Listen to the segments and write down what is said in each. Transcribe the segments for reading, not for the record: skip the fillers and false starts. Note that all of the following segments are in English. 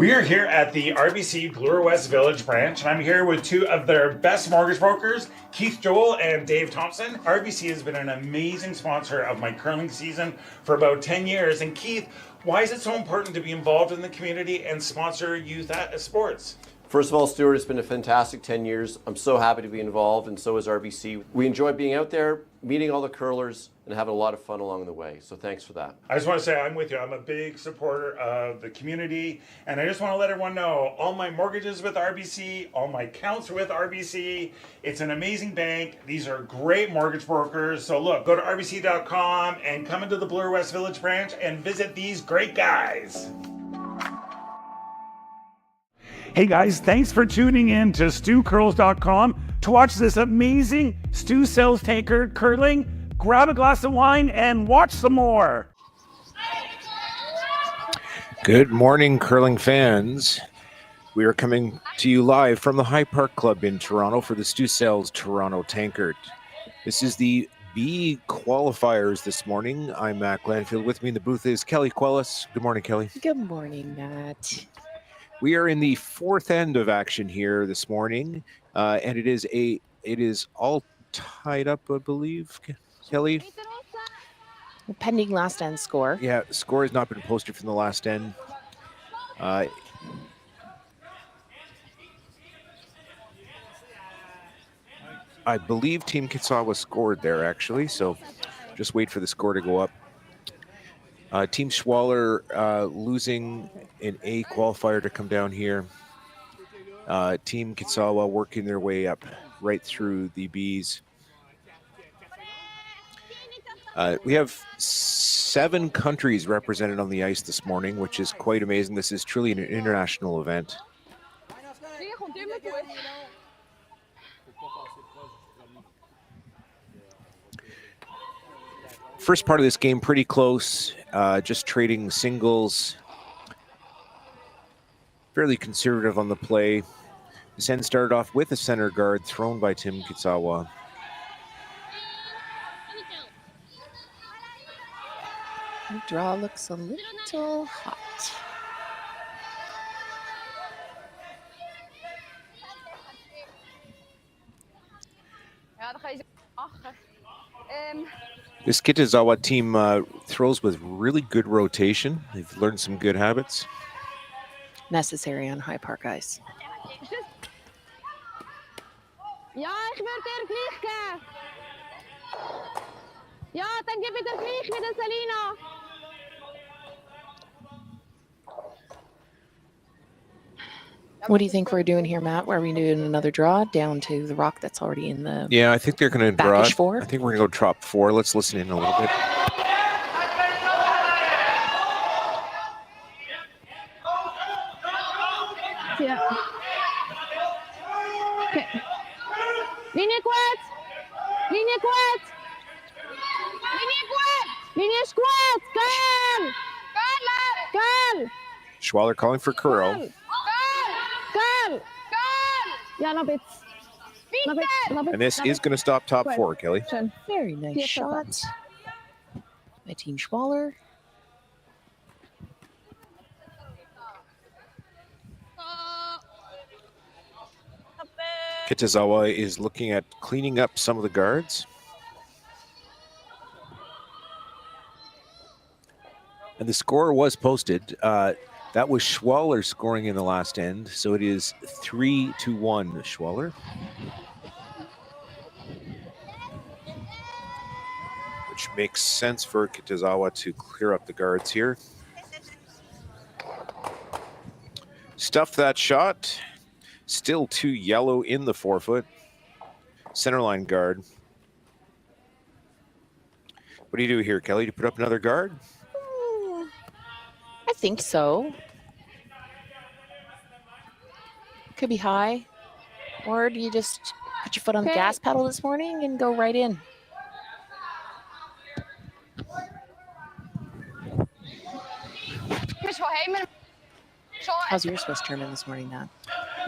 We are here at the RBC Bloor West Village branch, and I'm here with two of their best mortgage brokers, Keith Joel and Dave Thompson. RBC has been an amazing sponsor of my curling season for about 10 years. And Keith, why is it so important to be involved in the community and sponsor youth sports? First of all, Stuart, it's been a fantastic 10 years. I'm so happy to be involved, and so is RBC. We enjoy being out there, meeting all the curlers, and having a lot of fun along the way. So thanks for that. I just want to say I'm with you. I'm a big supporter of the community, and I just want to let everyone know all my mortgages with RBC, all my accounts are with RBC. It's an amazing bank. These are great mortgage brokers. So look, go to rbc.com and come into the Bloor West Village branch and visit these great guys. Hey guys, thanks for tuning in to stewcurls.com to watch this amazing Stu Sells Tankard curling. Grab a glass of wine and watch some more. Good morning, curling fans. We are coming to you live from the High Park Club in Toronto for the Stu Sells Toronto Tankard. This is the B qualifiers this morning. I'm Matt Glandfield. With me in the booth is Cailey. Good morning, Cailey. Good morning, Matt. We are in the fourth end of action here this morning, and it is all tied up, I believe, Cailey. Pending last end score. Yeah, score has not been posted from the last end. I believe Team Kitazawa scored there, actually, so just wait for the score to go up. Team Schwaller losing an A qualifier to come down here. Team Kitazawa working their way up right through the Bs. We have 7 countries represented on the ice this morning, which is quite amazing. This is truly an international event. First part of this game pretty close, just trading singles. Fairly conservative on the play. This end started off with a center guard thrown by Team Kitazawa. The draw looks a little hot. This Kitazawa team throws with really good rotation. They've learned some good habits. Necessary on High Park ice. Ja, ich würde dir gleich geben. Ja, dann gib mir das gleich wie der Selina. What do you think we're doing here, Matt? Are we doing another draw down to the rock that's already in the Yeah, I think they're going to draw. backish 4? I think we're going to go drop 4. Let's listen in a little bit. Ja. Okay. Linie gut. Linie gut. Linie gut. Linie ist gut. Girl. Girl. Schwaller calling for Kuro. Girl. Ja, noch bit. And this is going to stop top 4, Cailey. Schön. Very nice shot by Team Schwaller. Kitazawa is looking at cleaning up some of the guards. And the score was posted. That was Schwaller scoring in the last end. So it is 3-1 Schwaller. Which makes sense for Kitazawa to clear up the guards here. Stuffed that shot. Still 2 yellow in the forefoot. Centerline guard. What do you do here, Cailey? Do you put up another guard? I think so. Could be high. Or do you just put your foot on the gas pedal this morning and go right in? How's your Swiss German this morning, Matt?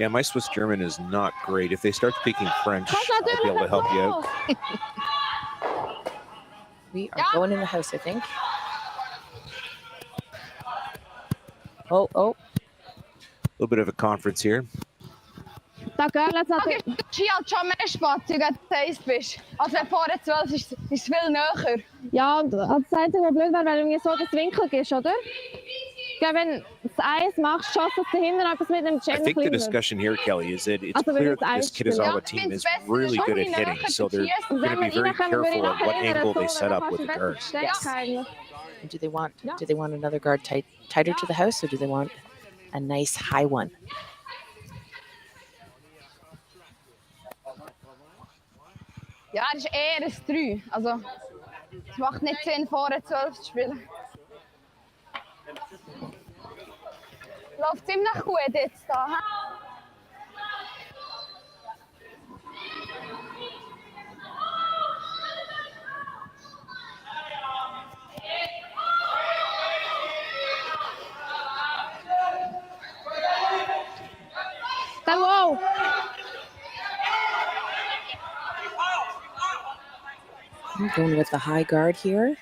Yeah, my Swiss German is not great. If they start speaking French, I'll be able to help you out. We are going in the house, I think. Oh. little bit of a conference here. Da gehen jetzt Okay, natürlich. du hast halt schon mehr Spaß, wenn du gegen 1 bist. Als wenn vorne 12 ist es viel näher. Ja, und das Einzige, was blöd wäre, wenn du mir so das Winkel gibst, oder? Gell, wenn du das Eis machst, schaust du dahinter etwas mit einem I Gender think the kleiner. discussion here, Kelly, is that it's Also, wenn clear it's that this ice cream. Kitazawa Ja, team is find's besser, really schon good at wie hitting, näher so they're schießen. Und going wenn to be wir very reinkommen, würde careful ich at nachher what in einer angle they Zone, set dann up kannst with du the besser guards. stecken Yes. eigentlich. And do they want Yeah. do they want another guard tighter to the house, or do they want a nice high one? Ja, das ist eher ein 3. Also, es macht nicht Sinn, vorne 12 zu spielen. Läuft ziemlich gut jetzt da. He? Dann wow! I'm going with the high guard here.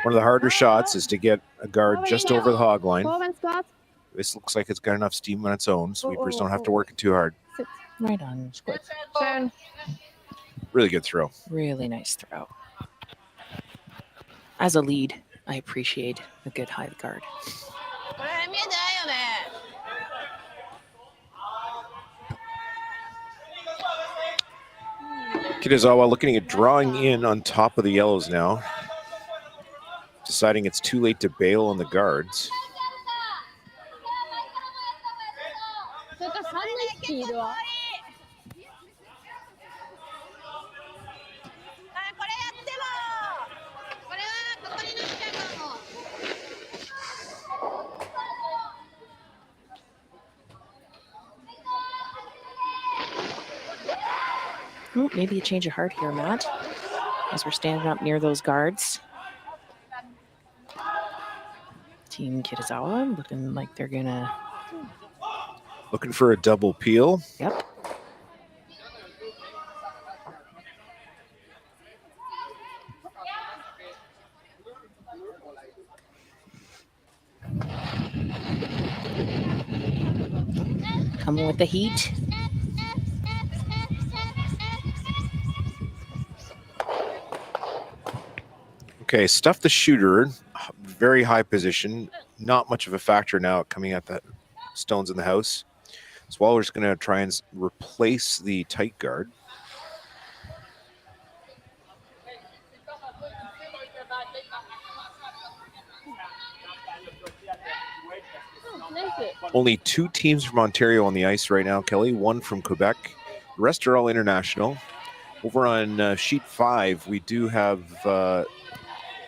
One of the harder shots is to get a guard just over the hog line. Vor, wenn es geht. This looks like it's got enough steam on its own, so we just don't have to Oh. work it too hard. Right on. Gut. Schön. Really good throw. Really nice throw. As a lead, I appreciate a good high guard. Kitazawa looking at drawing in on top of the yellows now. Deciding it's too late to bail on the guards. So, das hat nicht viel, du. Oh, maybe a change of heart here, Matt, as we're standing up near those guards. Team Kitazawa looking like they're gonna. Looking for a double peel. Yep. Coming with the heat. Okay, stuff the shooter. Very high position. Not much of a factor now coming at the stones in the house. Swaller's going to try and replace the tight guard. Only 2 teams from Ontario on the ice right now, Kelly. 1 from Quebec. The rest are all international. Over on sheet 5, we do have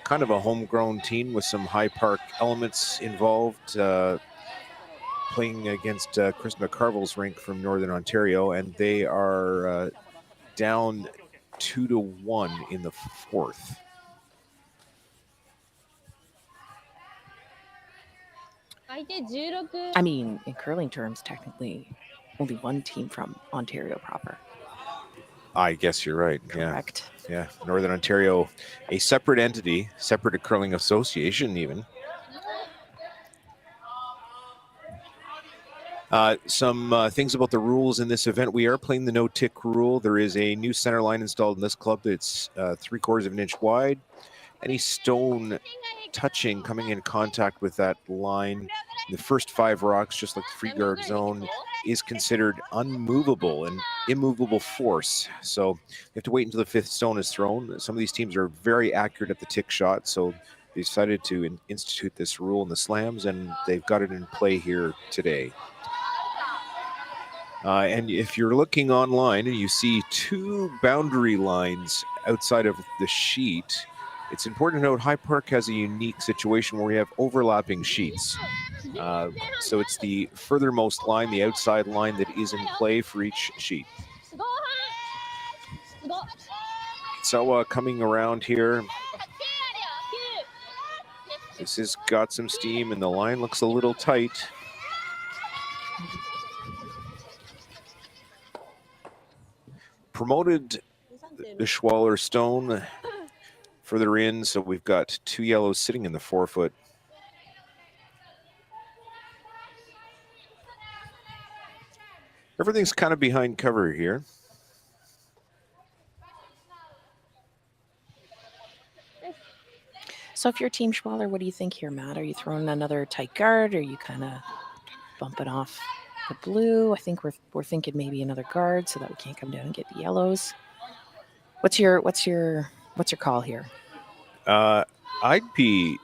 kind of a homegrown team with some High Park elements involved, playing against Chris McCarville's rink from Northern Ontario, and they are down 2-1 in the 4th. I mean, in curling terms, technically, only one team from Ontario proper. I guess you're right. Correct. Yeah. Northern Ontario, a separate entity, separate a curling association even. Some things about the rules in this event. We are playing the no-tick rule. There is a new center line installed in this club that's 3/4 of an inch wide. Any stone touching, coming in contact with that line, the first 5 rocks, just like the free guard zone, is considered unmovable and immovable force. So you have to wait until the 5th stone is thrown. Some of these teams are very accurate at the tick shot, so they decided to institute this rule in the slams, and they've got it in play here today. And if you're looking online and you see 2 boundary lines outside of the sheet, it's important to note High Park has a unique situation where we have overlapping sheets. So it's the furthermost line, the outside line, that is in play for each sheet. So coming around here, this has got some steam and the line looks a little tight. Promoted the Schwaller stone further in, so we've got 2 yellows sitting in the 4-foot. Everything's kind of behind cover here. So if you're Team Schwaller, what do you think here, Matt? Are you throwing another tight guard? Or are you kind of bumping off the blue? I think we're thinking maybe another guard so that we can't come down and get the yellows. What's your call here? I'd be,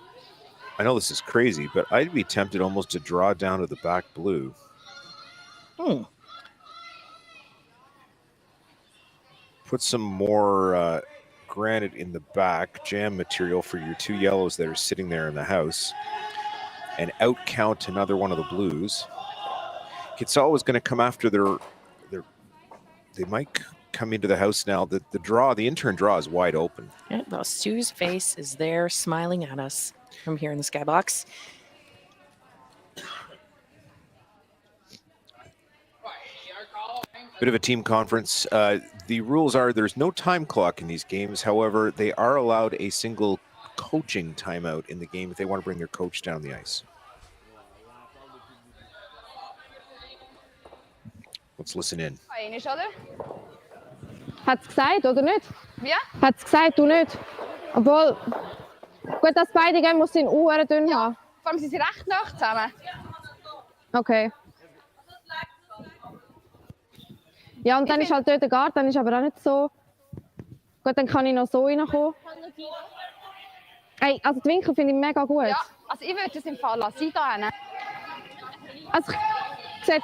I know this is crazy, but I'd be tempted almost to draw down to the back blue. Put some more granite in the back, jam material for your 2 yellows that are sitting there in the house, and outcount another one of the blues. Kitazawa was going to come after their. They might come into the house now. The intern draw is wide open. Yeah, well, Sue's face is there smiling at us from here in the skybox. Bit of a team conference. The rules are there's no time clock in these games. However, they are allowed a single coaching timeout in the game if they want to bring their coach down the ice. Let's listen in. Einig, oder? Hat's gesagt, oder nicht? Wie? Hat's gesagt, du nicht. Obwohl, gut, dass beide Game muss in Uhren dünn haben. Vor allem sind sie recht nah zusammen. Okay. Ja, und dann ist halt dort der Guard, dann ist aber auch nicht so. Gut, dann kann ich noch so reinkommen. Hey, also den Winkel finde ich mega gut. Ja, also ich würde es im Fall lassen. Sie da hin. Also, seht.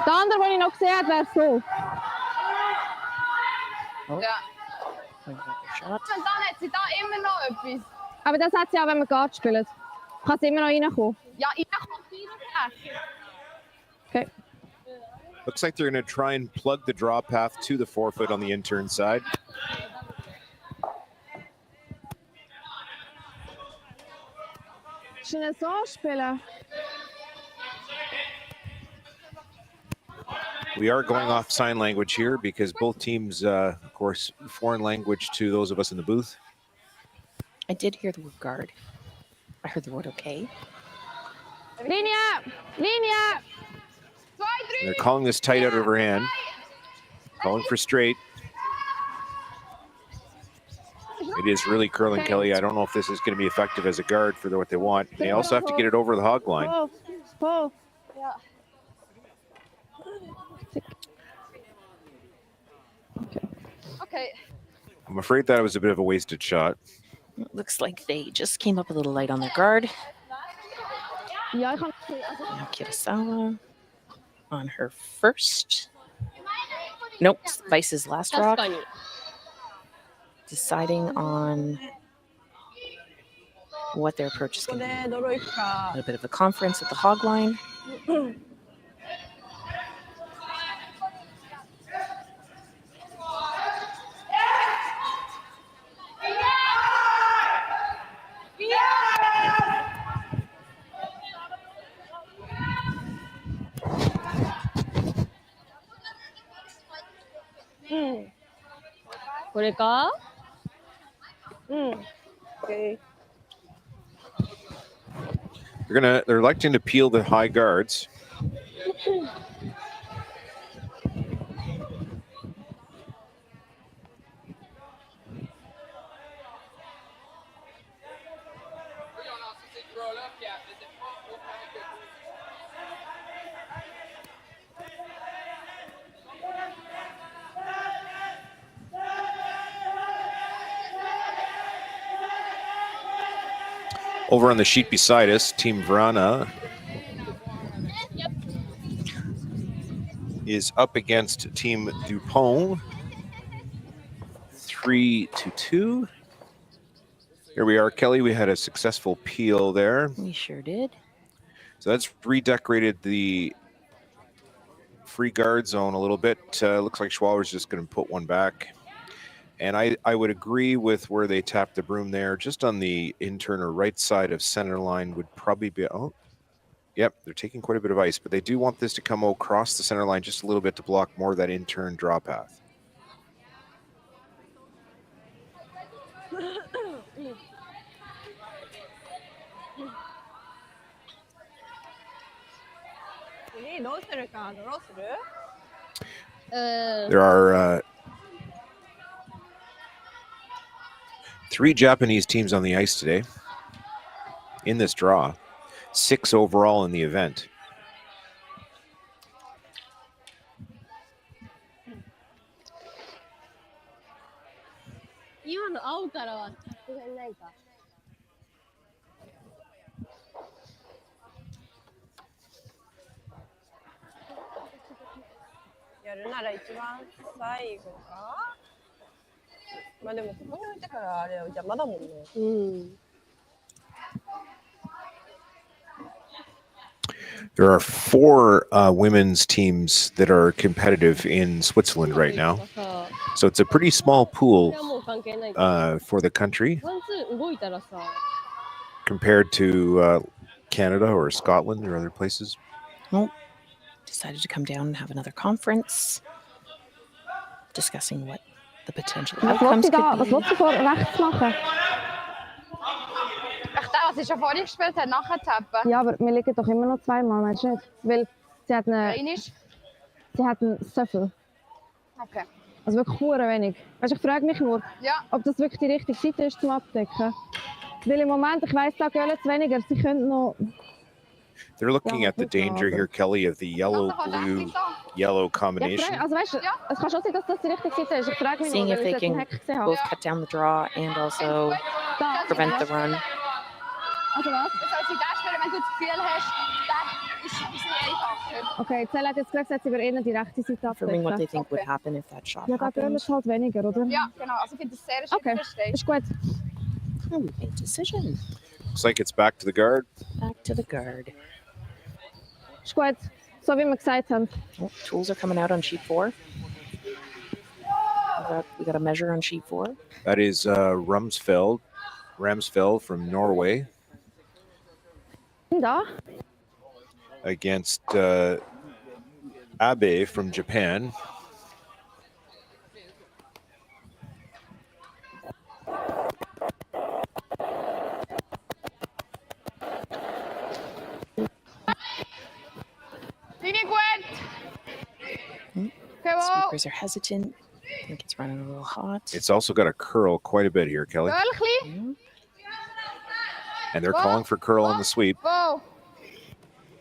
Der andere, den ich noch gesehen habe, wäre so. Ja. Shot. Und dann hat sie da immer noch etwas. Aber das hat sie auch, wenn man Guard spielt. Kann sie immer noch reinkommen. Ja, ich komme rein. Okay. Looks like they're going to try and plug the draw path to the forefoot on the intern side. Schnell so spielen. We are going off sign language here because both teams, of course, foreign language to those of us in the booth. I did hear the word guard. I heard the word okay. Linie! Linie! 2, 3. They're calling this tight out of her hand. Calling for straight. It is really curling, Cailey. I don't know if this is going to be effective as a guard for what they want. They also have to get it over the hog line. Pull. Ja. Okay. I'm afraid that was a bit of a wasted shot. It looks like they just came up a little light on their guard. Ja, ich kann. Now Kitazawa on her first. Nope, Vice's last rock. Deciding on what their approach is going to be. A little bit of a conference at the hog line. 그럴까? Okay. They're electing to peel the high guards. Over on the sheet beside us, Team Vrana is up against Team Dupont. 3-2. Here we are, Cailey. We had a successful peel there. We sure did. So that's redecorated the free guard zone a little bit. Looks like Schwaller's just going to put one back. And I would agree with where they tapped the broom there. Just on the intern or right side of center line would probably be, oh, yep, they're taking quite a bit of ice, but they do want this to come across the center line just a little bit to block more of that intern draw path. There are 3 Japanese teams on the ice today in this draw, 6 overall in the event. There are 4 women's teams that are competitive in Switzerland right now. So it's a pretty small pool for the country compared to Canada or Scotland or other places. Well, decided to come down and have another conference discussing what the potential Was outcomes willst du da? could Was be. willst du vor rechts machen? Ach, der, was ich schon vorhin gespielt habe, nachher tappen. Ja, aber wir liegen doch immer noch zweimal, meinst du nicht? Weil sie hat einen Söffel. Okay. Also wirklich hure wenig. Weißt du, ich frage mich nur, Ja. ob das wirklich die richtige Seite ist zum Abdecken. Weil im Moment, ich weiss, da gehen jetzt weniger. Sie können noch... They're looking at the danger here, Kelly, of the yellow-blue-yellow Ja, combination. also weißt du, es kann schon sein, dass das die richtige Seite ist. Ich frage mich Seeing nur, if weil they ich jetzt einen can Hack gesehen habe. both cut down the draw and also Da. prevent the run. Also was? Du sollst nicht das spielen, wenn du das Gefühl hast, das ist ein bisschen einfacher. Okay, Zell hat jetzt gesagt, dass sie über ihnen die rechte Seite Confirming what they abdecken. think would happen if that shot Ja, da gehen happened. es halt weniger, oder? Ja, genau. Also ich finde das sehr schön, Okay, verstehe. ist gut. Oh, a decision. Looks like it's back to the guard. Back to the guard. Ist gut. So wie wir gesagt haben. Oh, tools are coming out on sheet 4. We got a measure on sheet 4. That is Ramsfeld from Norway Da. against Abe from Japan. Linie gut. Okay, wow. Sweepers are hesitant. I think it's running a little hot. It's also got a curl quite a bit here, Kelly. Girl, And they're calling for curl on the sweep. Wow.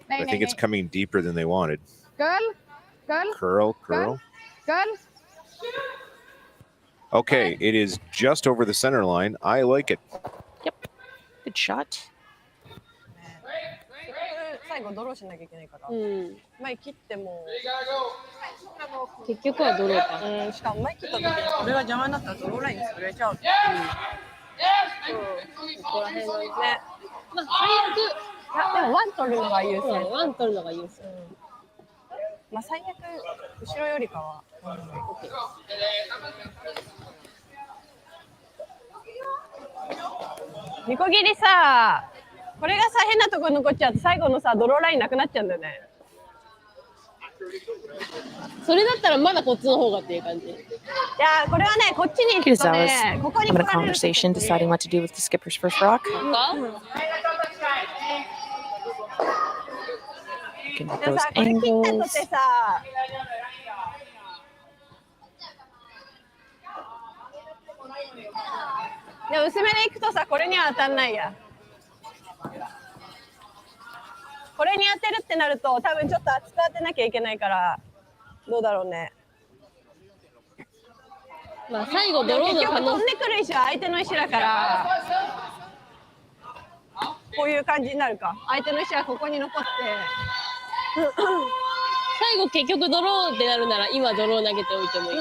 I think it's coming deeper than they wanted. Girl. Curl. Girl. Okay, it is just over the center line. I like it. Yep. Good shot. 最後ドローしなきゃいけないから、前切っても結局はドローか。しかも前切った時にこれが邪魔になったらドローラインに潰れちゃう。ここら辺のね。まあでもワン取るのが優先。最悪、ワン取るのが優先。まあ最悪後ろよりかは。ニコギリさ、これがさ変なところ残っちゃうと最後のさドローラインなくなっちゃうんだよね。それだったらまだこっちの方がっていう感じ。いやこれはねこっちに行くと Kitazawa's ねここに having 来 a られる。 conversation, deciding what to do with the skipper's first rock. Looking at でも those さこれ切ったと angles. てさ。でも薄めで行くとさこれには当たんないや。これに当てるってなると多分ちょっと厚く当てなきゃいけないからどうだろうね。まあ最後ドローの結局可能性。飛んでくる石は相手の石だからこういう感じになるか。相手の石はここに残って。最後結局ドローってなるなら今ドロー投げておいてもいい。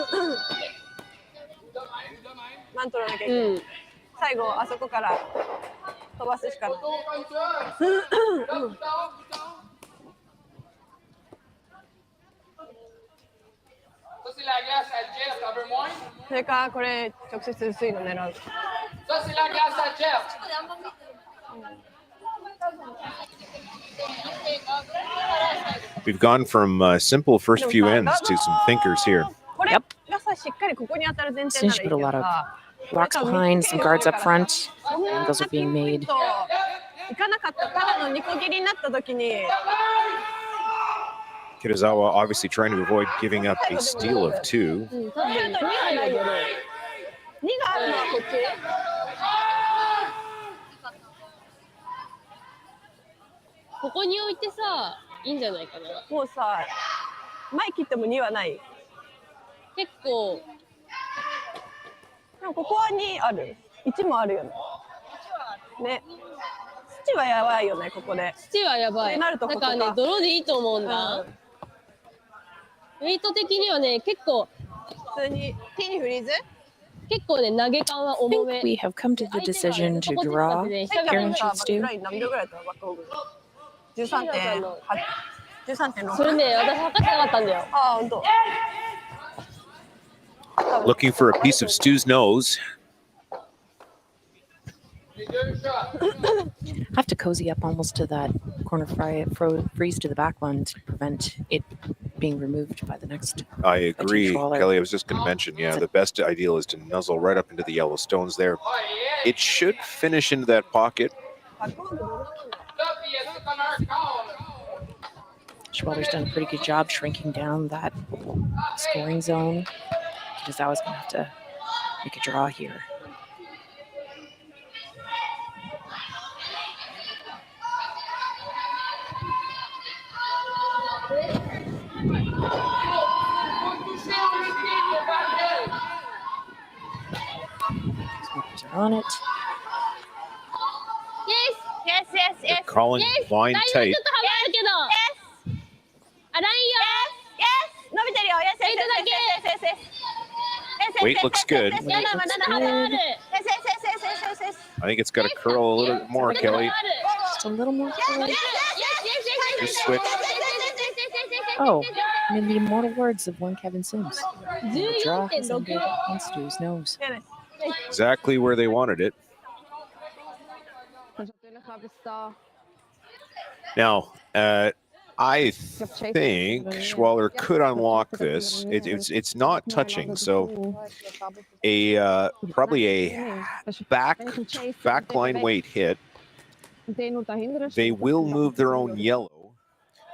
マントらなきゃいけない。最後あそこから飛ばすしかない。それかこれ直接薄いの狙う。We've gone from simple first few ends to some thinkers here. これがさしっかりここに当たる前提 Since な you らい put い a け lot ど of さ。 rocks behind, some guards up front, angles are being made. いかなかったただのニコギリになった時に Kitazawa obviously trying to avoid giving up a steal of 2. うん、多分2杯のドロー。 2があるのはこっち？ここに置いてさ、いいんじゃないかな。もうさ、前切っても2はない。結構、でもここは2ある。1もあるよね。ね。土はやばいよね、ここで。土はやばい。ってなるとここかだからね、泥でいいと思うんだ。ウェイト的にはね、結構普通に手にフリーズ？結構ね、投げ感は I 重 think め。 we have come to the decision to draw Karen shoots グ do. ライン何秒ぐらいだったのバックオーブ？13.8。13.6。それね、私測ってなかったんだよ。ああ、ほんと。 Looking for a piece of Stu's nose. I have to cozy up almost to that corner freeze to the back one to prevent it being removed by the next. I agree, Schwaller. Kelly. I was just going to mention, yeah, the best ideal is to nuzzle right up into the yellow stones there. It should finish into that pocket. Schwaller's done a pretty good job shrinking down that scoring zone. Kitazawa's going to have to make a draw here. Sweepers are on it. Yes, yes, They're yes. calling line ラインは tight. ちょっと幅あるけど。あ、ラインよ。 Yes. 伸びてるよ。Yes, yes, ウェイトだけ。 yes, yes, yes, yes. Weight looks good. まだまだ幅ある。 Yes, yes, yes, yes, yes, yes. I think it's got to curl a little bit more, Kelly. Just a little more. Just switch. Oh, and in the immortal words of one Kevin Sims. The draw has 14.6 ended on Stu's nose. Exactly where they wanted it. Now, I think Schwaller could unlock this. It's not touching, so probably a backline weight hit. They will move their own yellow,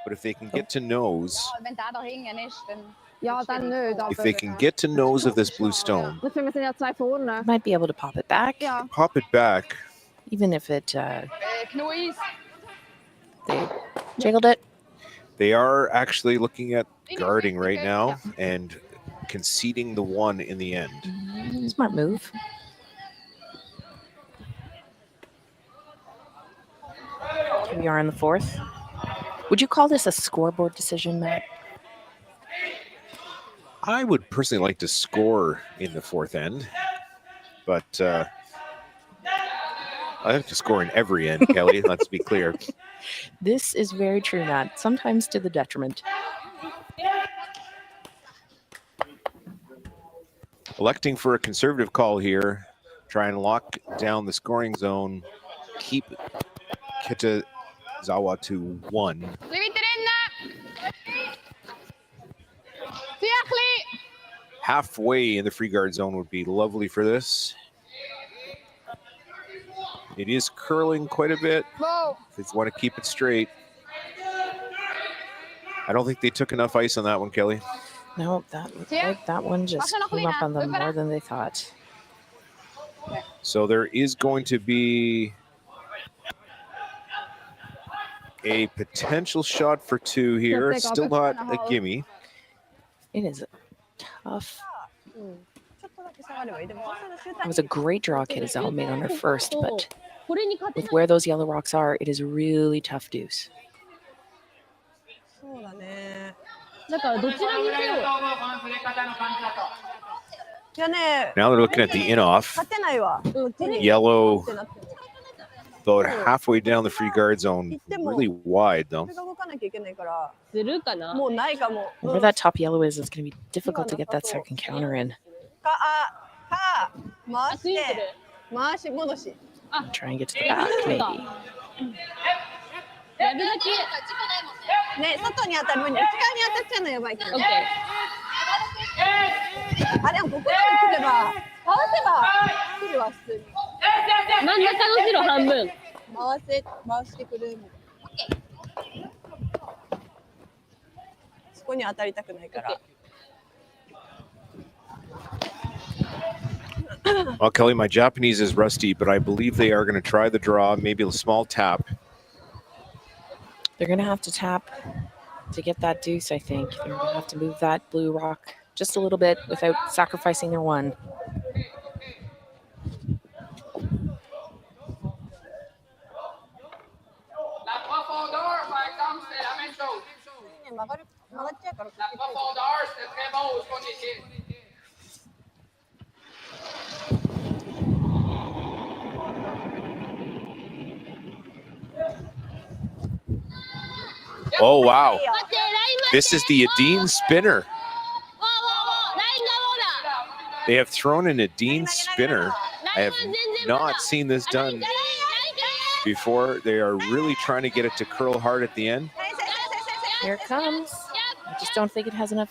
but if they can get to nose, Wenn da doch hingen ist, dann Ja, dann nicht. if they can get to nose of this blue stone, Dafür wir sind ja 2 vorne. Might be able to pop it back, Ja. pop it back. even if it Knuis. they jiggled it. They are actually looking at guarding right now and conceding the 1 in the end. Smart move. Here we are in the 4th. Would you call this a scoreboard decision, Matt? I would personally like to score in the 4th end, but I have to score in every end, Kelly. Let's be clear. This is very true, Matt. Sometimes to the detriment. Electing for a conservative call here. Try and lock down the scoring zone. Keep Kitazawa to 1. Leave it in. Seriously. Halfway in the free guard zone would be lovely for this. It is curling quite a bit. Whoa. If they want to keep it straight. I don't think they took enough ice on that one, Kelly. No, that looked like that one just came up on them more than they thought. So there is going to be a potential shot for 2 here. Still not a gimme. It is tough. It was a great draw Kitazawa made on her first, but これに勝て with where those yellow rocks are, it is really tough deuce. そうだね。だからどちらにせよ。いやね、 Now they're looking at the in-off. 勝てないわ。こっちに Yellow ってなってる。 about halfway down the free guard zone. Really wide, こ though. れが動かなきゃいけないから、するかな。もうないかも。 Where that top yellow is, it's going to be difficult to get that second counter in. 回しあ、ついてる。て、回し戻し。 Try and get to the back, maybe. やるだけ。ね、外に当たる分に内側に当たっちゃうのやばいけど。オッケあ、でもここまで来れば、回せば来るわ、普通に。ー。真ん中の白半分。回してくれる。こには当たりたくないから。Well, Kelly, my Japanese is rusty, but I believe they are going to try the draw, maybe a small tap. They're going to have to tap to get that deuce, I think. They're going to have to move that blue rock just a little bit without sacrificing their one. Oh, wow. This is the Adine spinner. They have thrown an Adine spinner. I have not seen this done before. They are really trying to get it to curl hard at the end. Here it comes. I just don't think it has enough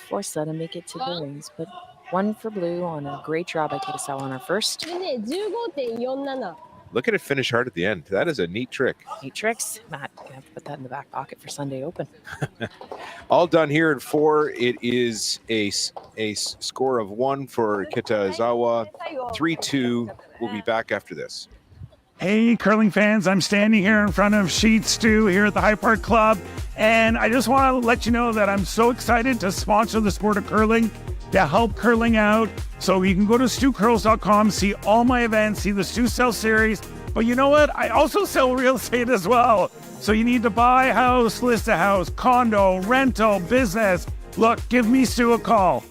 force to make it to the rings. But one for blue on a great draw by Kitazawa on our first. Look at it finish hard at the end. That is a neat trick. Neat tricks. Matt, you're gonna have to put that in the back pocket for Sunday Open. All done here at 4. It is a score of 1 for Kitazawa. 3-2. We'll be back after this. Hey, curling fans, I'm standing here in front of Sheet Stew here at the High Park Club, and I just want to let you know that I'm so excited to sponsor the sport of curling, to help curling out. So you can go to stewcurls.com, see all my events, see the Stew Sell series, but you know what? I also sell real estate as well. So you need to buy a house, list a house, condo, rental, business. Look, give me Stu a call.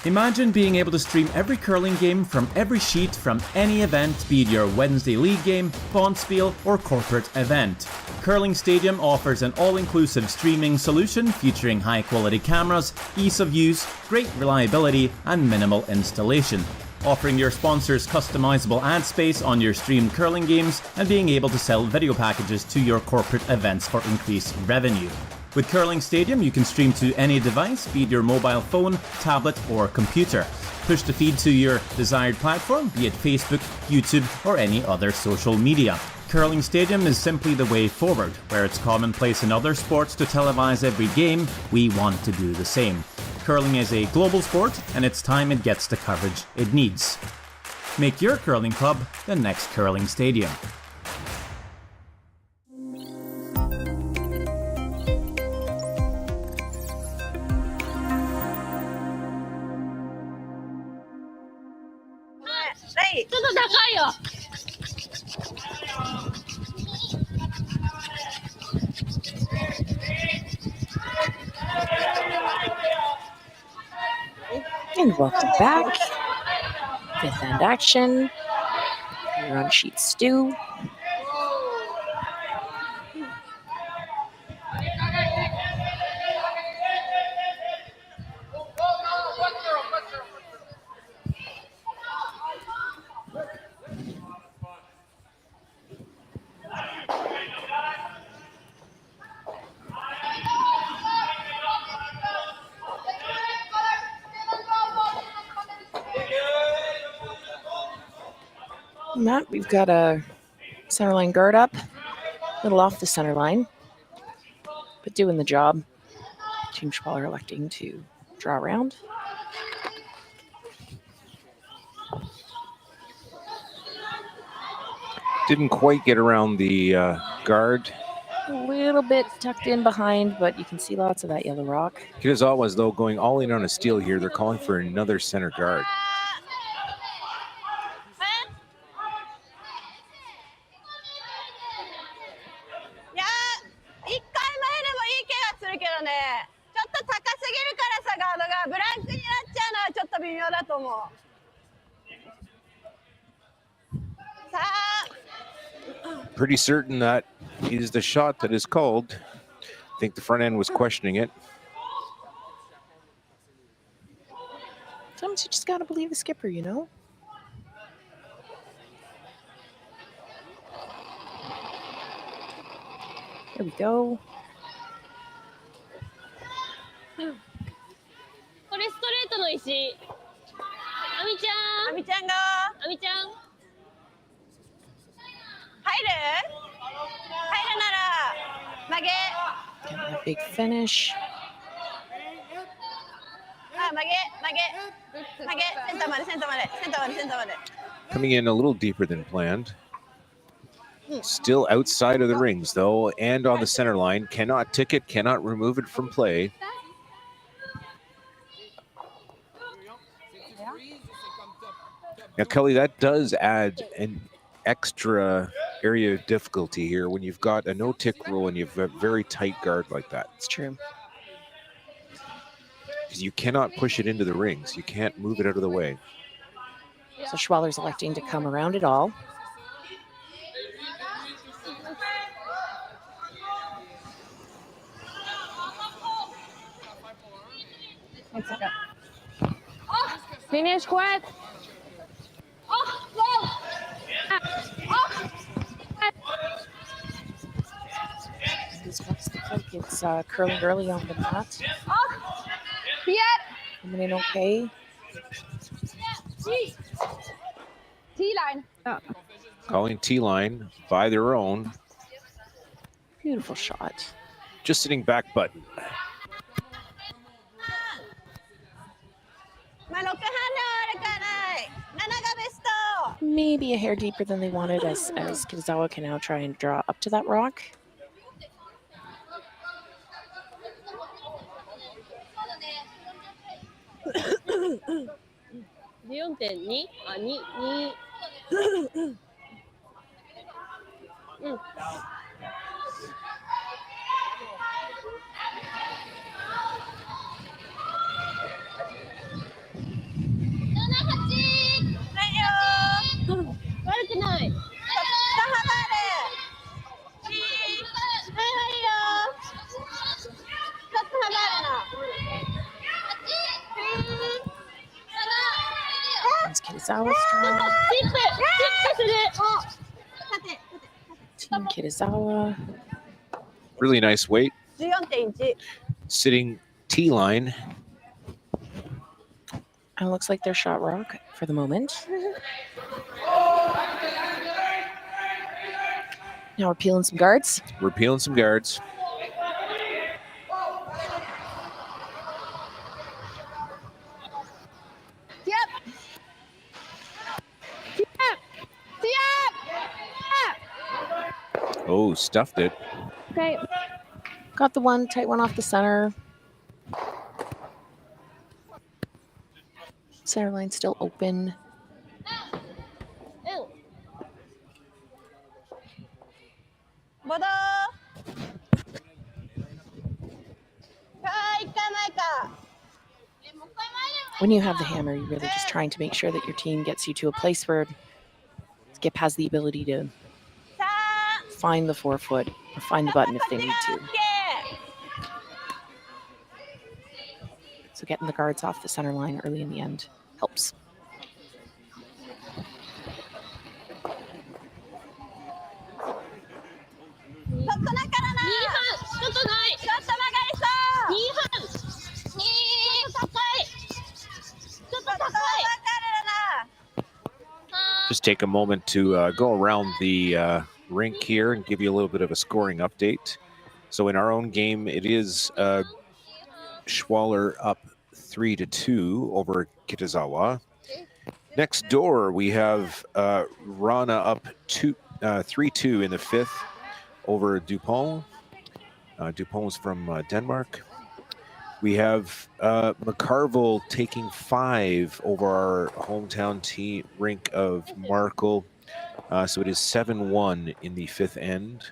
Imagine being able to stream every curling game from every sheet from any event, be it your Wednesday league game, bonspiel, or corporate event. Curling Stadium offers an all-inclusive streaming solution featuring high-quality cameras, ease of use, great reliability, and minimal installation. Offering your sponsors customizable ad space on your streamed curling games and being able to sell video packages to your corporate events for increased revenue. With Curling Stadium, you can stream to any device, be it your mobile phone, tablet, or computer. Push the feed to your desired platform, be it Facebook, YouTube, or any other social media. Curling Stadium is simply the way forward. Where it's commonplace in other sports to televise every game, we want to do the same. Curling is a global sport, and it's time it gets the coverage it needs. Make your curling club the next Curling Stadium. And welcome back. Fifth end action. You're on Sheet Stew. Matt, we've got a centerline guard up, a little off the center line, but doing the job. Team Schwaller electing to draw around. Didn't quite get around the guard. A little bit tucked in behind, but you can see lots of that yellow rock. Kitazawa, though, going all in on a steal here. They're calling for another center guard. Pretty certain that is the shot that is called. I think the front end was questioning it. Sometimes you just gotta believe the skipper, you know? There we go. これストレートの石。あみちゃん。あみちゃんが。あみちゃん。はい。Getting a big finish. Coming in a little deeper than planned. Still outside of the rings, though, and on the center line. Cannot tick it, cannot remove it from play. Now, Cailey, that does add an extra area of difficulty here when you've got a no-tick rule and you've got a very tight guard like that. It's true. Because you cannot push it into the rings. You can't move it out of the way. So Schwaller's electing to come around it all. Finish quick. This looks like it's curling early on the mat. Coming in okay. T-line. Calling T-line by their own. Beautiful shot. Just sitting back button. Maybe a hair deeper than they wanted as Kitazawa can now try and draw up to that rock. Kitazawa strong. Team Kitazawa. Really nice weight. 14.1 Sitting T-line. And it looks like they're shot rock for the moment. Now we're peeling some guards. We're peeling some guards. Oh, stuffed it. Okay. Got the one, tight one off the center. Center line still open. When you have the hammer, you're really just trying to make sure that your team gets you to a place where Skip has the ability to find the forefoot or find the button if they need to. So getting the guards off the center line early in the end helps. Just take a moment to go around the rink here and give you a little bit of a scoring update. So in our own game, it is Schwaller up 3-2 over Kitazawa. Next door, we have Rana up 3-2 in the fifth over Dupont. Dupont's from Denmark. We have McCarville taking 5 over our hometown team rink of Markle. So it is 7-1 in the fifth end.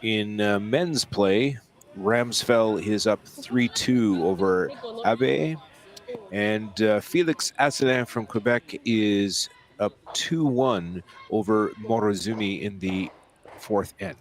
In men's play, Ramsfell is up 3-2 over Abe. And Felix Asselin from Quebec is up 2-1 over Morozumi in the fourth end.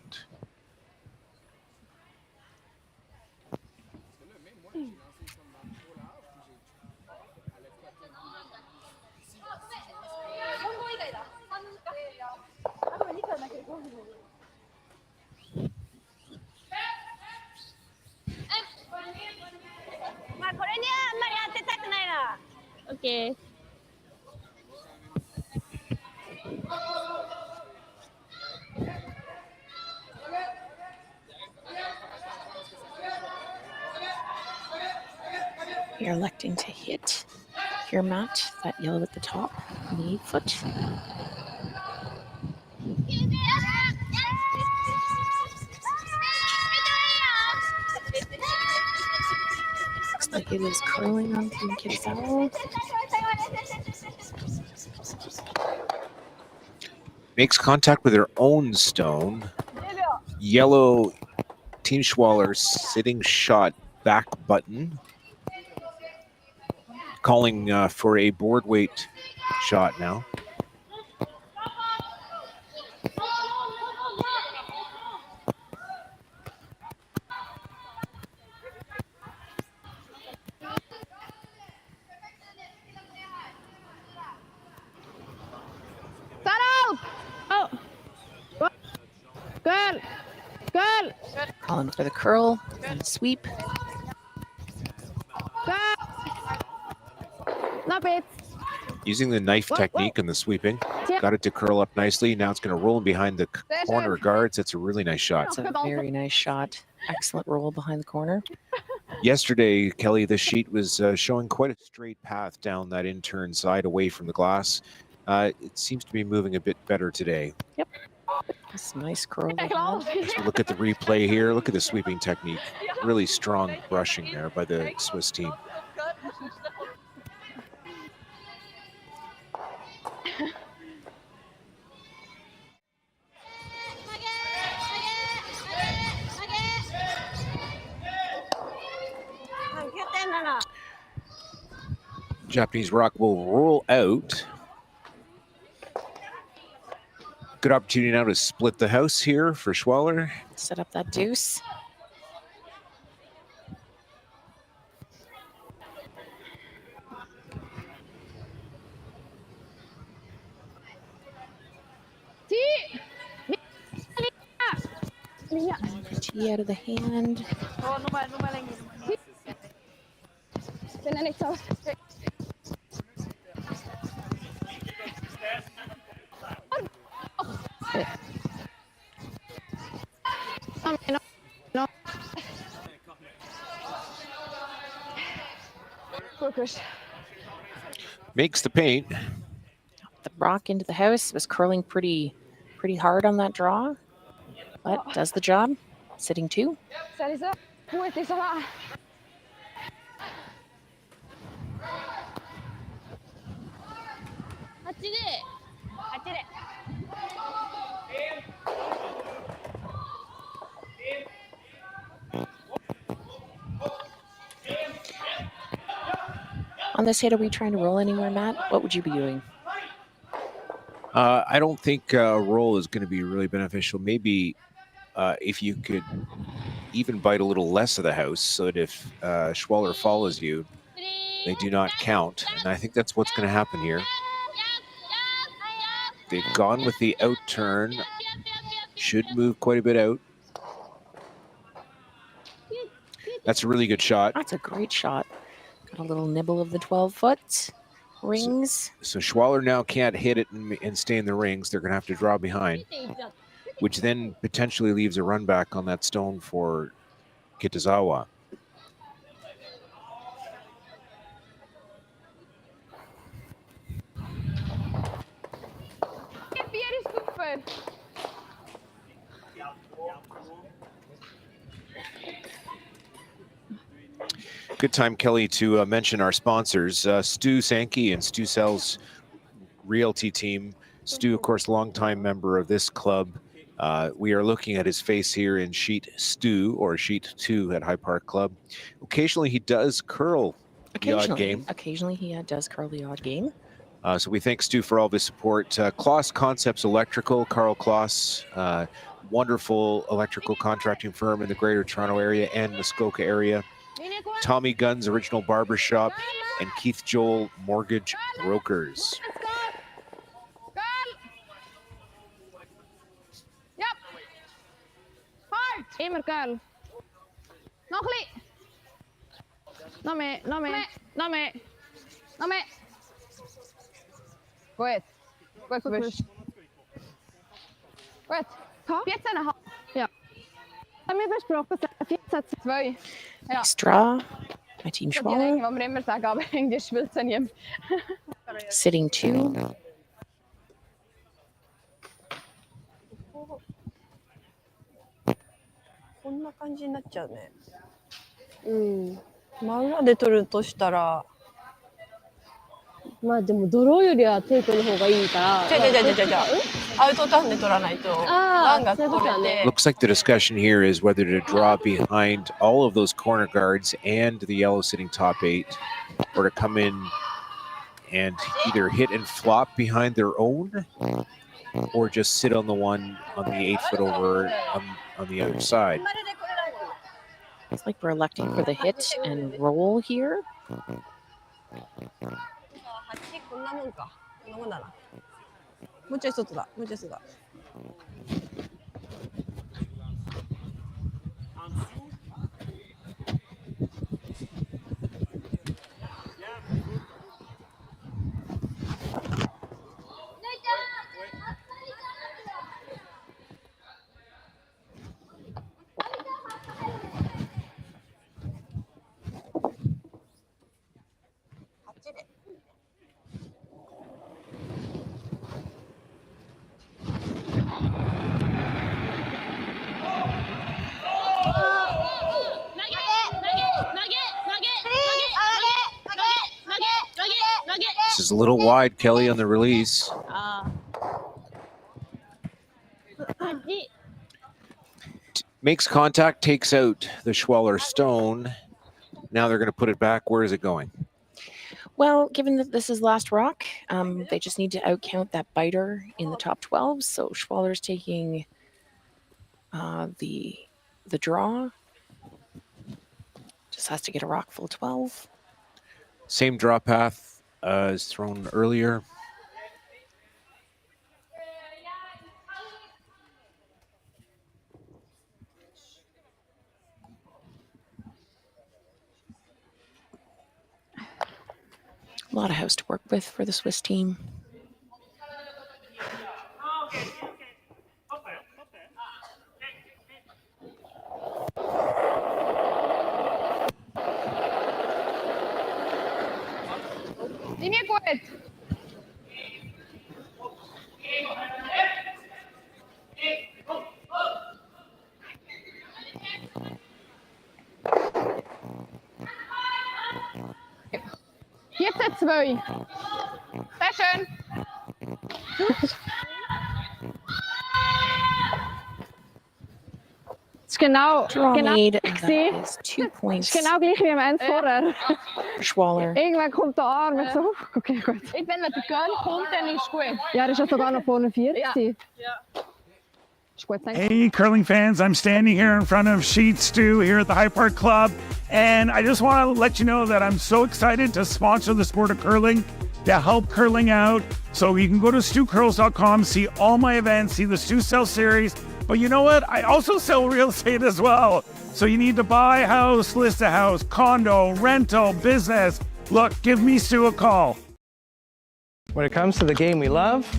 Okay. You're electing to hit here, Matt, that yellow at the top, the 8 foot. Looks like it is curling on Ikue Kitazawa. Makes contact with her own stone. Yellow Team Schwaller sitting shot back button. Calling for a board weight shot now. Oh. Good. Good. Calling for the curl and the sweep. Good. Not bad. Using the knife technique and the sweeping. Got it to curl up nicely. Now it's going to roll in behind the corner guards. That's a really nice shot. It's a very nice shot. Excellent roll behind the corner. Yesterday, Cailey, the sheet was showing quite a straight path down that in-turn side away from the glass. It seems to be moving a bit better today. Yep. That's a nice curl. As we look at the replay here, look at the sweeping technique. Really strong brushing there by the Swiss team. Japanese rock will roll out. Good opportunity now to split the house here for Schwaller. Set up that deuce. Tee out of the hand. Bin er nicht so. Focus. Makes the paint. The rock into the house was curling pretty hard on that draw, but does the job. Sitting 2. Så det så. Gut, det så var. I did it. On this hit, are we trying to roll anywhere, Matt? What would you be doing? I don't think a roll is going to be really beneficial. Maybe if you could even bite a little less of the house so that if Schwaller follows you, they do not count. And I think that's what's going to happen here. They've gone with the out turn. Should move quite a bit out. That's a really good shot. That's a great shot. Got a little nibble of the 12 foot. Rings. So Schwaller now can't hit it and stay in the rings. They're going to have to draw behind, which then potentially leaves a run back on that stone for Kitazawa. Good time, Cailey, to mention our sponsors, Stu Sankey and Stu Sells Realty Team. Stu, of course, longtime member of this club. We are looking at his face here in sheet Stu, or sheet 2 at High Park Club. Occasionally, he does curl the odd game. Occasionally, he does curl the odd game. So we thank Stu for all of his support. Kloss Concepts Electrical, Carl Kloss, wonderful electrical contracting firm in the Greater Toronto area and Muskoka area. Tommy Gunn's Original Barbershop, and Keith Joel Mortgage Brokers. Yep. Hard. Immer girl. Nog liet. Nog meer. Gut. Gut gewischt. Gut. 14,5. Ja. Haben wir besprochen, 14,2. Ja. Nice draw. My team Die Schwaller. Dinge, die wir immer sagen, aber irgendwie spielt es nie. Sitting 2. こんな感じになっちゃうね。うん。真裏で取るとしたら、まあでもドローよりはテイクの方がいいから。じゃアウトターンで取らないとワンが取れて。Looks like the discussion here is whether to draw behind all of those corner guards and the yellow sitting top 8, or to come in and either hit and flop behind their own, or just sit on the one on the 8 foot over on the other side. It's like we're electing for the hit and roll here. こんなもんか。こんなもんだな。もうちょい外だ。もうちょい外だ。This is a little wide, Kelly, on the release. Makes contact, takes out the Schwaller stone. Now they're going to put it back. Where is it going? Well, given that this is last rock, they just need to outcount that biter in the top 12. So Schwaller's taking the draw. Just has to get a rock full 12. Same draw path as thrown earlier. A lot of house to work with for the Swiss team. Linie gut. Jetzt 2. Sehr schön. Es ist genau, Draw genau, made, and that gesehen. is 2 points Es ist genau gleich wie am Ende vorher. for Schwaller. Irgendwann kommt der Arm. Ich so, okay, gut. Ich bin mit der Gun kommt, dann ist gut. Ja, das ist ja sogar noch vorne 4. Ja. Ist gut, danke. Hey, curling fans, I'm standing here in front of Sheet Stew here at the High Park Club, and I just want to let you know that I'm so excited to sponsor the sport of curling, to help curling out. So you can go to stewcurls.com, see all my events, see the Stew Sell series. But you know what? I also sell real estate as well. So you need to buy a house, list a house, condo, rental, business. Look, give me Stu a call. When it comes to the game we love,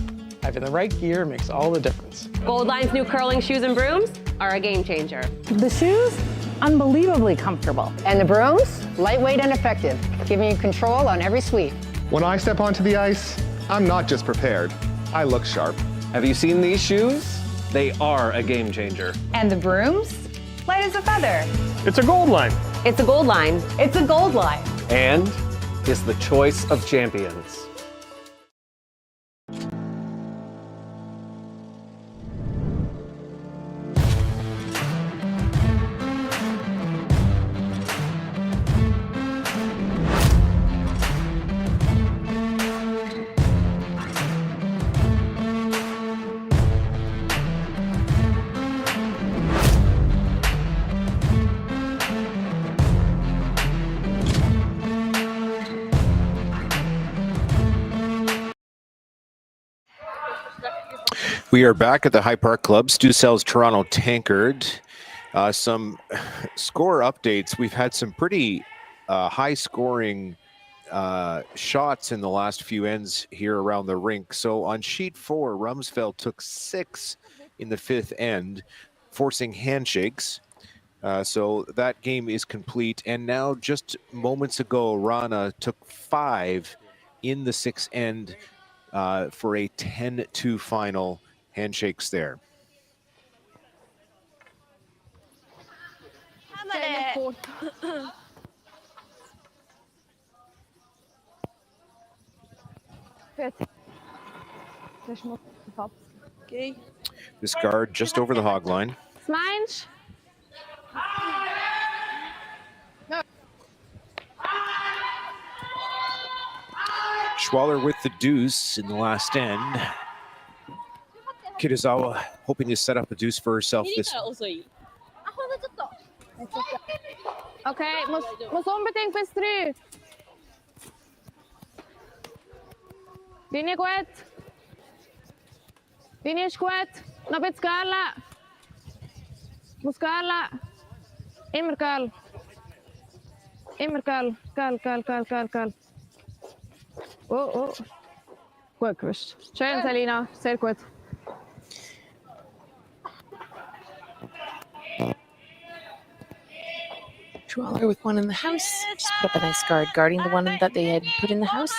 having the right gear makes all the difference. Goldline's new curling shoes and brooms are a game changer. The shoes, unbelievably comfortable. And the brooms, lightweight and effective, giving you control on every sweep. When I step onto the ice, I'm not just prepared, I look sharp. Have you seen these shoes? They are a game changer. And the brooms? Light as a feather. It's a Goldline. It's a Goldline. It's a Goldline. And is the choice of champions. We are back at the High Park Club. Stu sells Toronto Tankard. Some score updates. We've had some pretty high-scoring shots in the last few ends here around the rink. So on sheet 4, Rumsfeld took 6 in the 5th end, forcing handshakes. So that game is complete. And now, just moments ago, Rana took 5 in the 6th end for a 10-2 final. Handshakes there. Okay. This guard just over the hog line. Smash. Schwaller with the deuce in the last end. Kitazawa hoping to set up a deuce for herself this. Okay, muss unbedingt bis 3. Linie gut. Linie ist gut. Noch ein bisschen Gala. Muss Gala. Immer Gal. Immer Gal. Gal. Oh. Gut gewischt. Schön, Selina. Sehr gut. Schwaller with one in the house. Just put up a nice guard guarding the one that they had put in the house.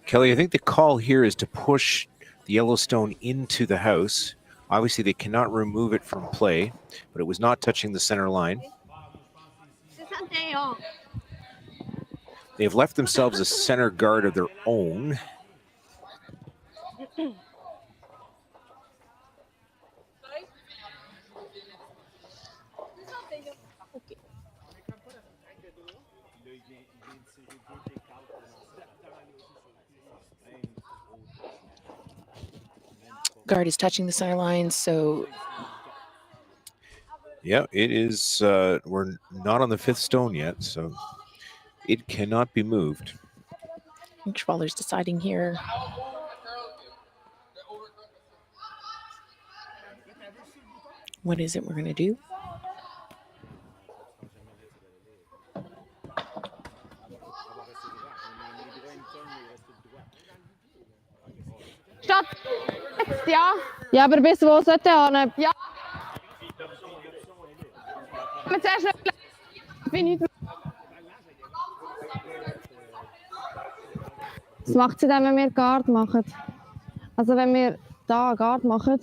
Cailey, I think the call here is to push the Yellowstone into the house. Obviously, they cannot remove it from play, but it was not touching the center line. They've left themselves a center guard of their own. Guard is touching the center line, so Yeah, it is. We're not on the 5th stone yet, so it cannot be moved. I think Schwaller's deciding here. What is it we're going to do? Stopp! Ja. Ja, aber bis wo sollte er hin? Ja. Mit sehr schnell. Bin ich. Was macht sie dann, wenn wir Guard machen? Also wenn wir da Guard machen,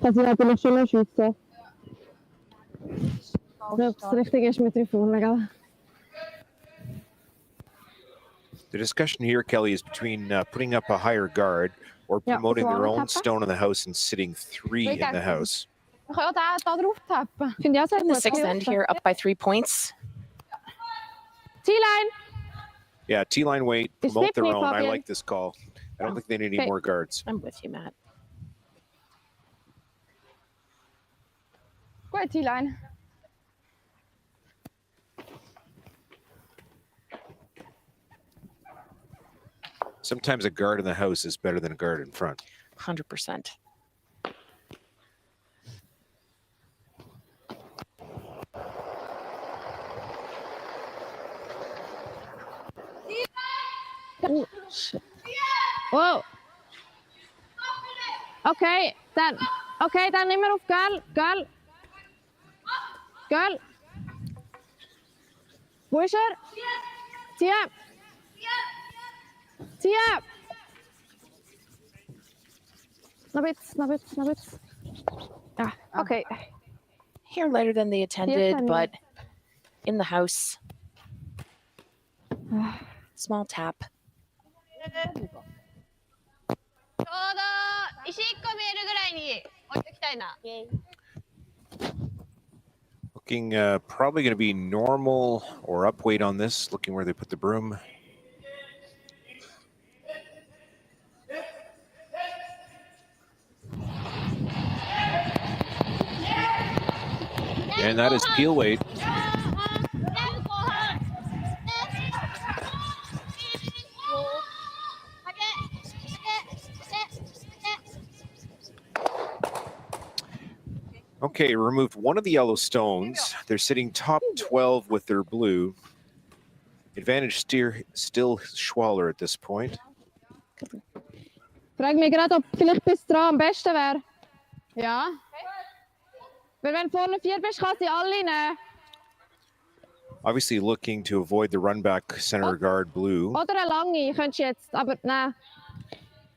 kann sie natürlich schon schießen. Ob es richtig ist mit 3 vorne, gell? The discussion here, Cailey, is between putting up a higher guard or promoting their own stone in the house and sitting 3 in the house. Ich kann ja da drauf tappen. In the 6th end here, up by 3 points. T-line. Yeah, T-line wait, promote their own. I like this call. I don't think they need any more guards. I'm with you, Matt. Gut, T-line. Sometimes a guard in the house is better than a guard in front. 100%. Oh, shit. Whoa. Okay, dann immer auf Girl. Wo ist er? Zieh ab. Noch ein bisschen. Ah, okay. Here later than they attended, but in the house. Small tap. Looking probably going to be normal or up weight on this, looking where they put the broom. And that is peel weight. Okay, removed one of the yellow stones. They're sitting top 12 with their blue. Advantage still Schwaller at this point. Frag mich gerade, ob vielleicht bis dran am besten wäre. Ja. Weil wenn vorne 4 bist, kann sie alle nehmen. Obviously looking to avoid the run back center guard blue. Oder eine lange, könntest du jetzt, aber nein.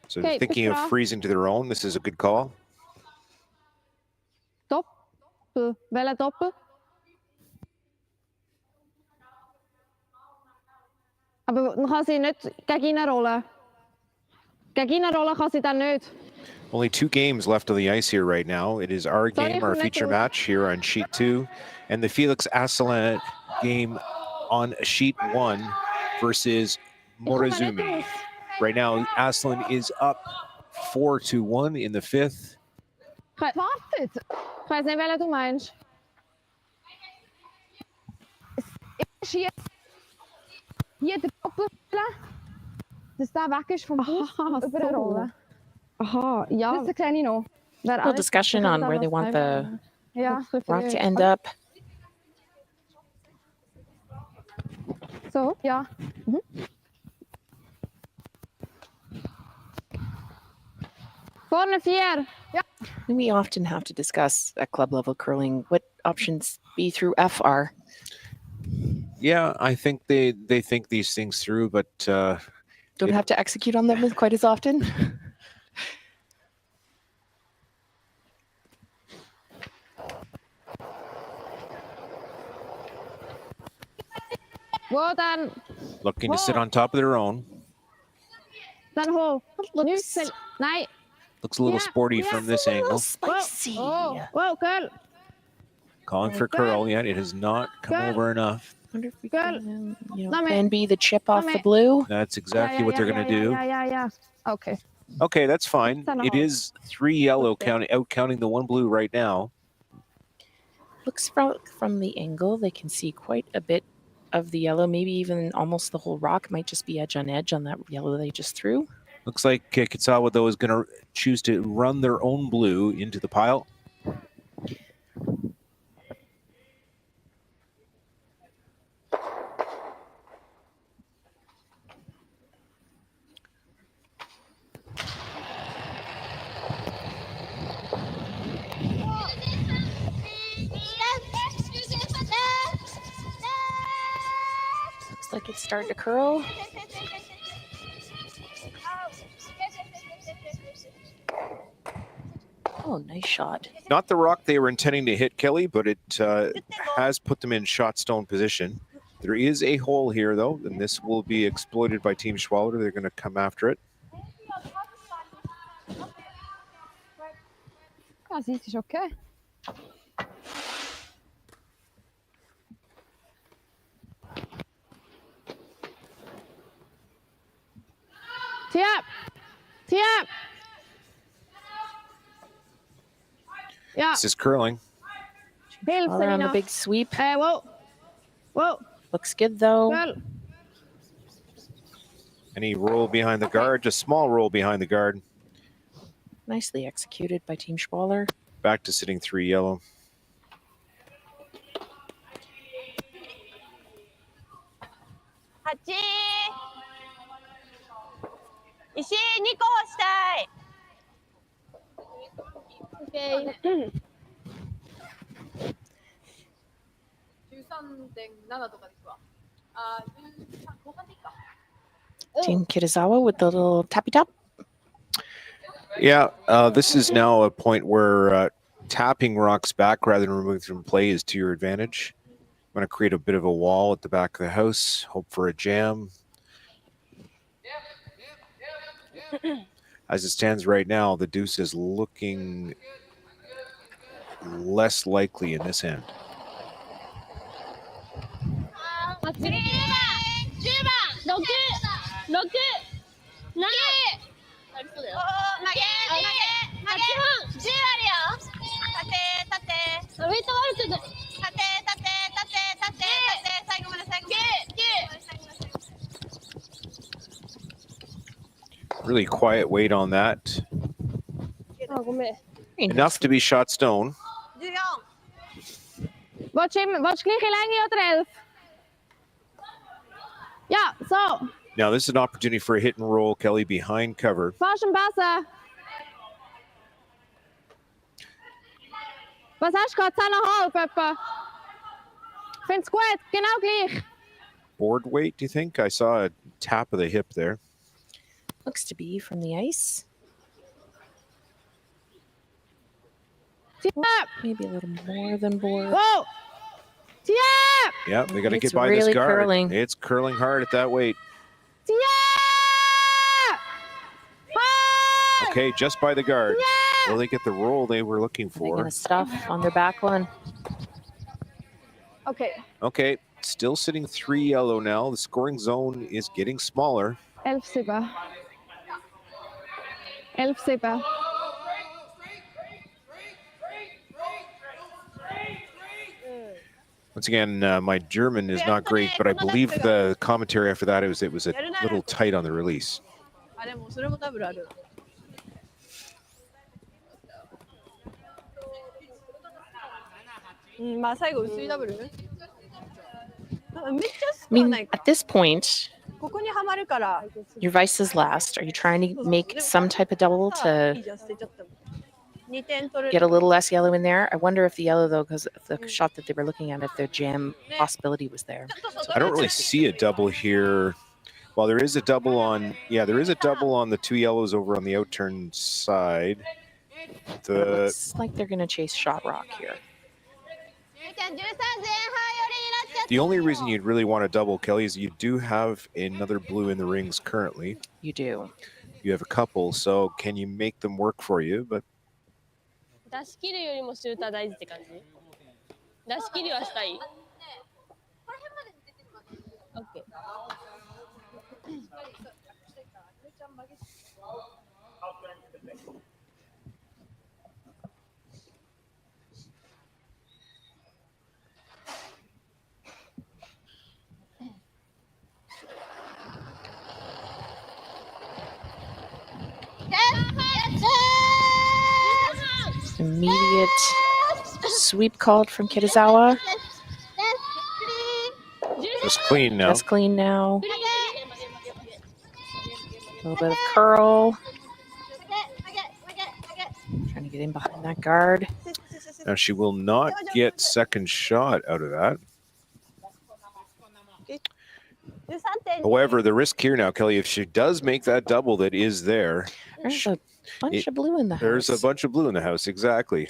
So Okay, thinking of bis dran. freezing to their own. This is a good call. Doppel. Welcher Doppel? Aber dann kann sie nicht gegen ihn rollen. Gegen ihn rollen kann sie dann nicht. Only 2 games left on the ice here right now. It is our Sorry, game, our feature match here on sheet 2, and the Felix Asselin game on sheet 1 versus Morozumi. Right now, Asselin is up 4-1 in the 5th. Wartet! Ich weiß nicht, welchen du meinst. Ist hier der Doppel, dass der weg ist vom Bus über der Rolle. Aha, ja. Das erkenne ich noch. Little discussion on where they want the Ja, rock to end up. So, ja. Vorne 4. Ja. We often have to discuss at club level curling what options B through F are. Yeah, I think they think these things through, but Don't have to execute on them quite as often. Wo dann? looking to sit on top of their own. Dann hoch. Nein. Looks a little sporty from this angle. Spicy. Whoa, girl. Calling for curl yet. It has not come over enough. Wonder if we Girl. can, plan B the chip off the blue. That's exactly what they're going to do. Yeah. Okay. Okay, that's fine. It is 3 yellow, out counting the 1 blue right now. Looks from the angle, they can see quite a bit of the yellow, maybe even almost the whole rock might just be edge on that yellow they just threw. Looks like Kitazawa, though, is going to choose to run their own blue into the pile. Looks like it's starting to curl. Oh, nice shot. Not the rock they were intending to hit, Cailey, but it has put them in shot stone position. There is a hole here, though, and this will be exploited by Team Schwaller. They're going to come after it. Ja, sie ist okay. Tja. Ja. This is curling. Schwaller on the big sweep. Whoa. Looks good though. Girl. Any roll behind the guard, just small roll behind the guard. Nicely executed by Team Schwaller. Back to sitting 3 yellow. Okay. Team Kitazawa with the little tappy tap. Yeah, this is now a point where tapping rocks back rather than removing from play is to your advantage. I'm going to create a bit of a wall at the back of the house, hope for a jam. As it stands right now, the deuce is looking less likely in this end. Really quiet weight on that. あ、ごめん。 Enough to be shot stone. 14. Wat krijg je lang niet 11? Ja, zo. Now this is an opportunity for a hit and roll. Cailey behind cover. Fast en passen. Was hast du gerade? 10,5 etwa. Find's gut, genau gleich. Board weight, do you think? I saw a tap of the hip there. Looks to be from the ice. Maybe a little more than board. Whoa! Yeah! Yeah, they got to It's get by really this guard. curling. It's curling hard at that weight. Yeah! Okay, just by the guard. Will they get the roll they were looking They're for? going to stuff on their back one. Okay. Okay, still sitting 3 yellow now. The scoring zone is getting smaller. 11-7. 11-7. Once again, my German is not great, but I believe the commentary after that it was a little tight on the release. あ、でもそれもダブルある。まあ最後薄いダブル。めっちゃ I 少な mean, いか。 at this point, ここにはまるから。 your vice is last. Are you trying to make some type of double いい to じゃん捨てちゃったもん。2点取れ get る。 a little less yellow in there? I wonder if the yellow, though, because the shot that they were looking at, if their jam possibility was there. I don't really see a double here. Well, there is a double on, there is a double on the 2 yellows over on the outturn side. But it looks like they're going to chase shot rock here. The only reason you'd really want to double, Cailey, is you do have another blue in the rings currently. You do. You have a couple, so can you make them work for you? But 出し切るよりもシューター大事って感じ？出し切りはしたい。オッケー。Immediate sweep called from Kitazawa. just clean now. Just clean now. A little bit of curl. Trying to get in behind that guard. Now she will not get second shot out of that. However, the risk here now, Cailey, if she does make that double that is there. There's a bunch of blue in the house. There's a bunch of blue in the house, exactly.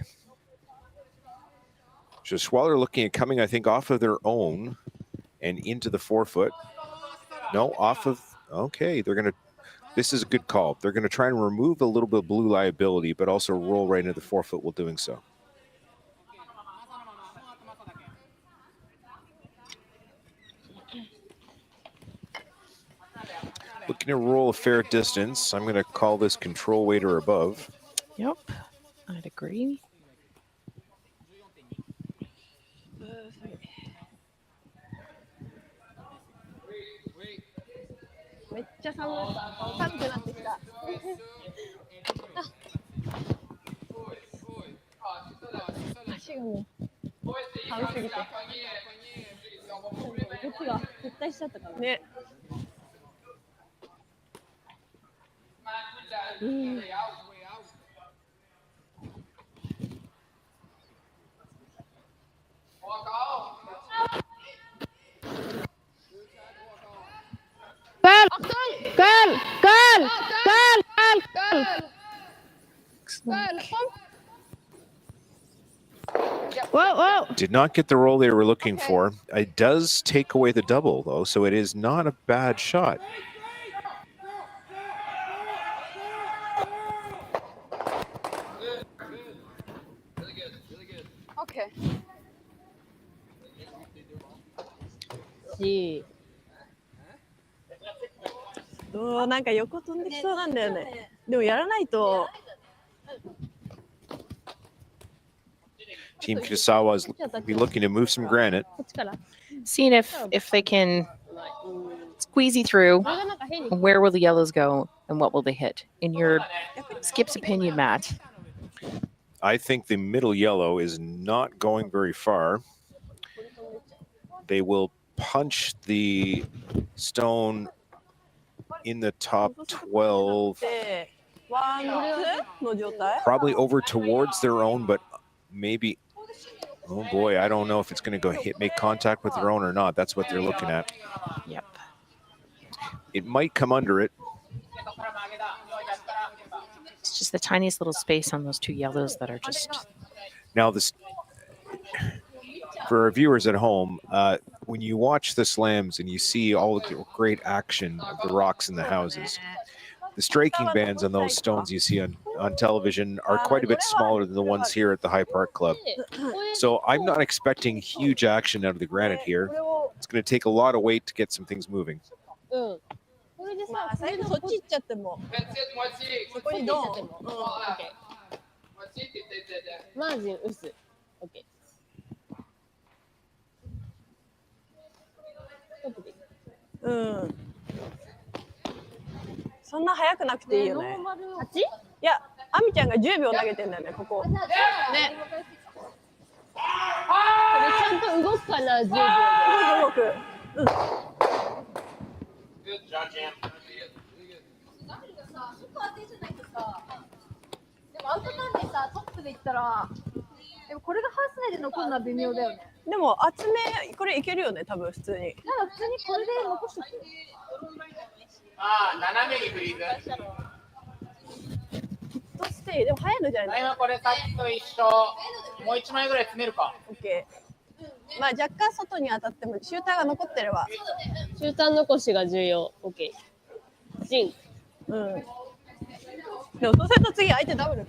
So Schwaller looking at coming, I think, off of their own and into the 4-foot. No, off of, okay, they're going to, this is a good call. They're going to try and remove a little bit of blue liability, but also roll right into the 4-foot while doing so. Looking to roll a fair distance. I'm going to call this control weight or above. Yep, I'd agree. Whoa. Did not get the roll they were looking for. It does take away the double, though, so it is not a bad shot. Okay. なんか横飛んできそうなんだよね。でもやらないと。Team Kitazawa is be looking to move some granite. Seeing if they can squeezy through. Where will the yellows go and what will they hit? In your Skip's opinion, Matt. I think the middle yellow is not going very far. They will punch the stone in the top 12, で、ワンツーの状態。 probably over towards their own, but maybe, oh boy, I don't know if it's going to go make contact with their own or not. That's what they're looking at. Yep. It might come under it. It's just the tiniest little space on those two yellows that are just... Now, this, for our viewers at home, when you watch the slams and you see all the great action of the rocks in the houses, the striking bands on those stones you see on television are quite a bit smaller than the ones here at the High Park Club. So I'm not expecting huge action out of the granite here. It's going to take a lot of weight to get some things moving. まあ最後そっち行っちゃっても。そこにドン。マージン薄。OK。うん。そんな速くなくていいよね。8？いや、アミちゃんが10秒投げてんだよね、ここ。ね。これちゃんと動くかな、10秒で。動く。うん。でもアウトターンでさ、トップでいったら、でもこれがハウス内で残るのは微妙だよね。でも集めこれいけるよね、多分普通に。ただ普通にこれで残しておく。斜めにフリーズ。ヒットステイでも速いのじゃない。今これさっきと一緒。もう1枚ぐらい詰めるか。オッケー。まあ若干外に当たってもシューターが残ってれば。シューター残しが重要。オッケー。ジン。うん。でもそうすると次相手ダブル。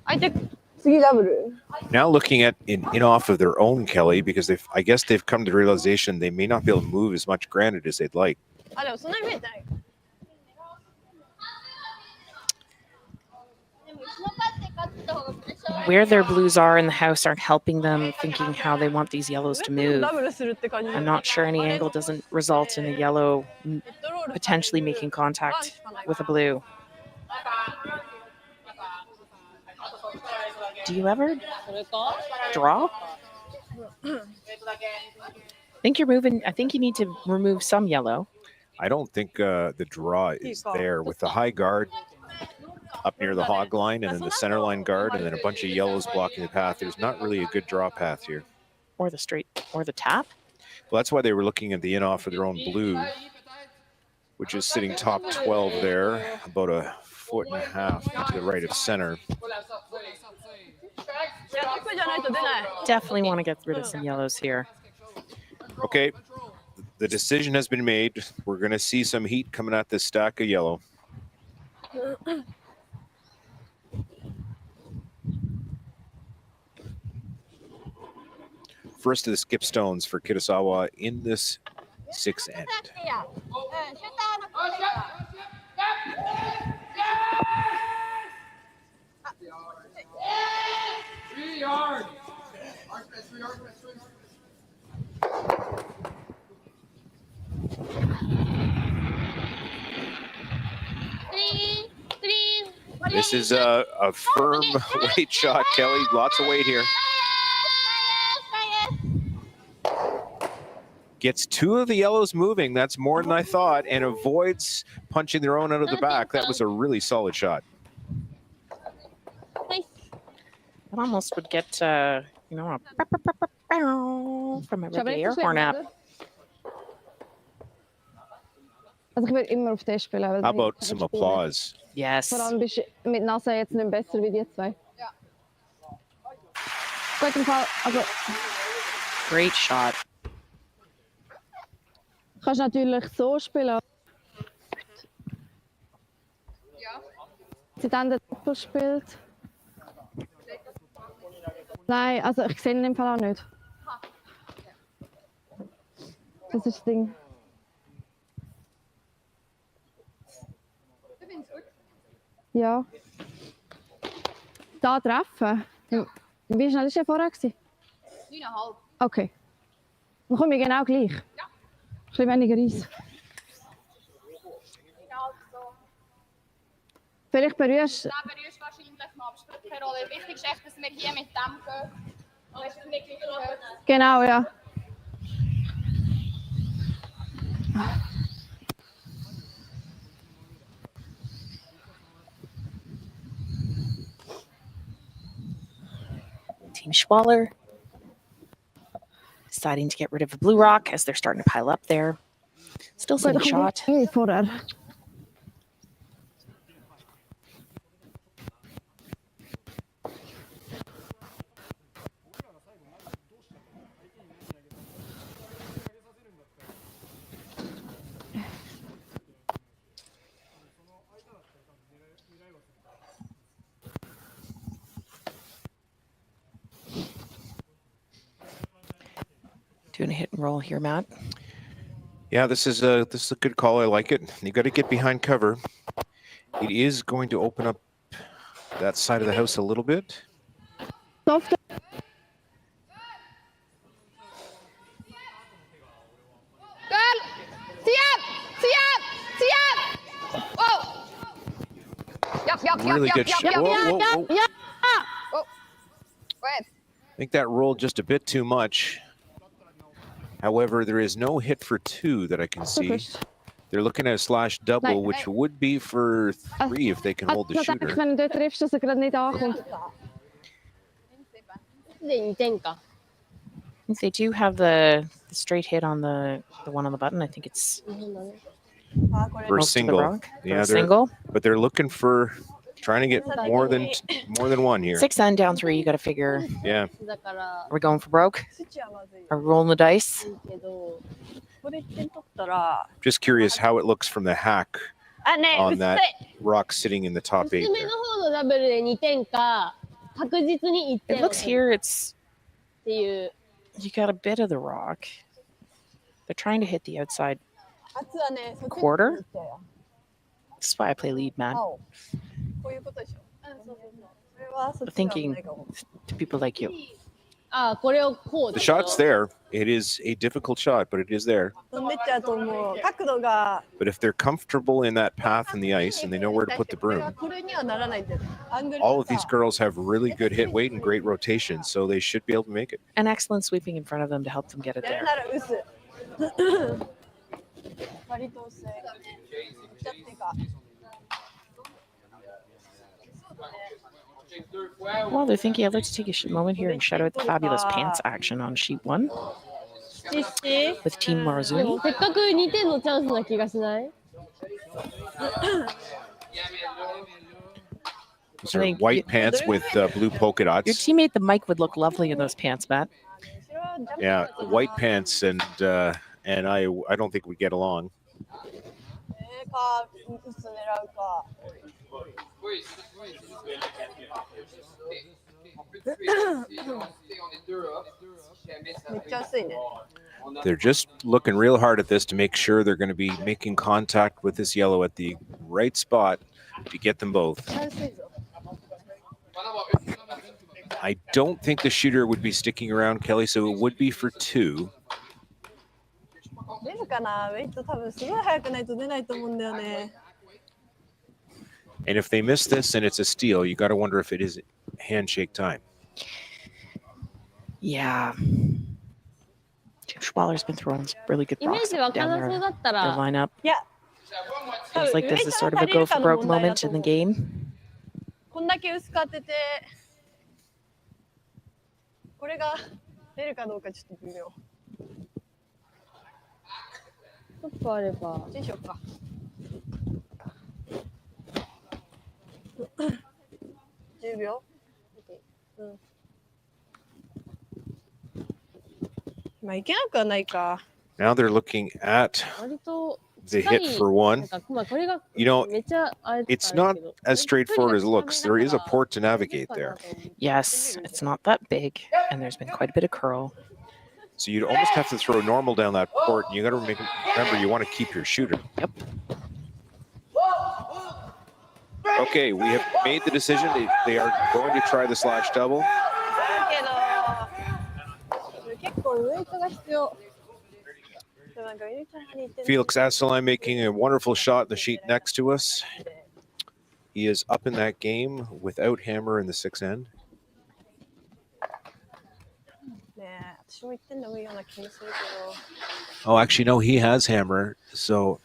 相手次ダブル。Now looking at in off of their own, Kelly, because I guess they've come to the realization they may not be able to move as much granite as they'd like. あ、でもそんなに見えてない。Where their blues are in the house aren't helping them thinking how they want these yellows to move. I'm not sure any angle doesn't result in a yellow potentially making contact with a blue. Do you ever draw? I think you're moving. I think you need to remove some yellow. I don't think the draw is there with the high guard up near the hog line and then the center line guard and then a bunch of yellows blocking the path. There's not really a good draw path here. Or the straight, or the tap? Well, that's why they were looking at the in-off of their own blue, which is sitting top 12 there, about a foot and a half to the right of center. Definitely want to get rid of some yellows here. Okay, the decision has been made. We're going to see some heat coming at this stack of yellow. First of the skip stones for Kitazawa in this sixth end. This is a firm weight shot, Kelly. Lots of weight here. Gets two of the yellows moving. That's more than I thought, and avoids punching their own out of the back. That was a really solid shot. It almost would get, a from every air horn app. Also ich würde immer auf den spielen. How about some applause? Yes. Vor allem bist du mit Nase jetzt nicht besser wie die zwei. Ja. Gut im Fall, also... Great shot. Kannst natürlich so spielen. Ja. Sie dann den Doppel spielt. Nein, also ich sehe ihn im Fall auch nicht. Das ist das Ding. Ja. Da treffen. Wie schnell war er vorher? 9,5. Okay. Dan kom je genau gleich. Ein bisschen weniger Eis. Vielleicht berührst du... Da berührst du wahrscheinlich noch, aber es spielt keine Rolle. Wichtig ist echt, dass wir hier mit dem gehen. Und es ist nicht gleich gehört. Genau, ja. Team Schwaller deciding to get rid of the blue rock as they're starting to pile up there. Still some shot. Vorher. Doing a hit and roll here, Matt. Yeah, this is a good call. I like it. You got to get behind cover. It is going to open up that side of the house a little bit. Soft. Good! See up! See up! See up! Oh! Yup. Really good shot. Whoa. Oh. Wait. I think that rolled just a bit too much. However, there is no hit for 2 that I can see. They're looking at a slash double, which would be for 3 if they can hold the shooter. Wenn du triffst, dass gerade nicht ankommt. I think they do have the straight hit on the one on the button. I think it's For a most to the single. rock. For a Yeah, single. but they're looking for trying to get more than one here. 6 and down 3. You got to figure. Yeah. Are we going for broke? Are we rolling the dice? Just curious how it looks from the hack on that rock sitting in the top 8 there. It looks here. It's you got a bit of the rock. They're trying to hit the outside quarter. That's why I play lead, Matt. Thinking to people like you. The shot's there. It is a difficult shot, but it is there. But if they're comfortable in that path in the ice and they know where to put the broom, all of these girls have really good hit weight and great rotation, so they should be able to make it. An excellent sweeping in front of them to help them get it there. Well, they're thinking I'd like to take a moment here and shout out the fabulous pants action on sheet 1 with Team Marzuni. せっかく2点のチャンスな気がしない？ These are white pants with blue polka Your dots. teammate, the Mike, would look lovely in those pants, Matt. Yeah, white pants and I don't think we get along. They're just looking real hard at this to make sure they're going to be making contact with this yellow at the right spot to get them both. I don't think the shooter would be sticking around, Kelly, so it would be for 2. And if they miss this and it's a steal, you got to wonder if it is handshake time. Yeah. Team Schwaller's been throwing some really good rocks up down their lineup. Yeah. Seems like this is sort of a go for broke moment in the game. こんだけ薄かってて、これが出るかどうかちょっと微妙。ちょっとあれば。こっちにしようか。10秒。うん。まあいけなくはないか。 Now they're looking at 割と the hit for 1. まあこれが You know, めっちゃあれ it's not as straightforward as it looks. There is a port to navigate there. Yes, it's not that big, and there's been quite a bit of curl. So you'd almost have to throw normal down that port, and you got to remember you want to keep your shooter. Yep. Okay, we have made the decision. They are going to try the slash double. Felix Asselin making a wonderful shot in the sheet next to us. He is up in that game without hammer in the 6 end. Oh, actually, no, he has hammer. So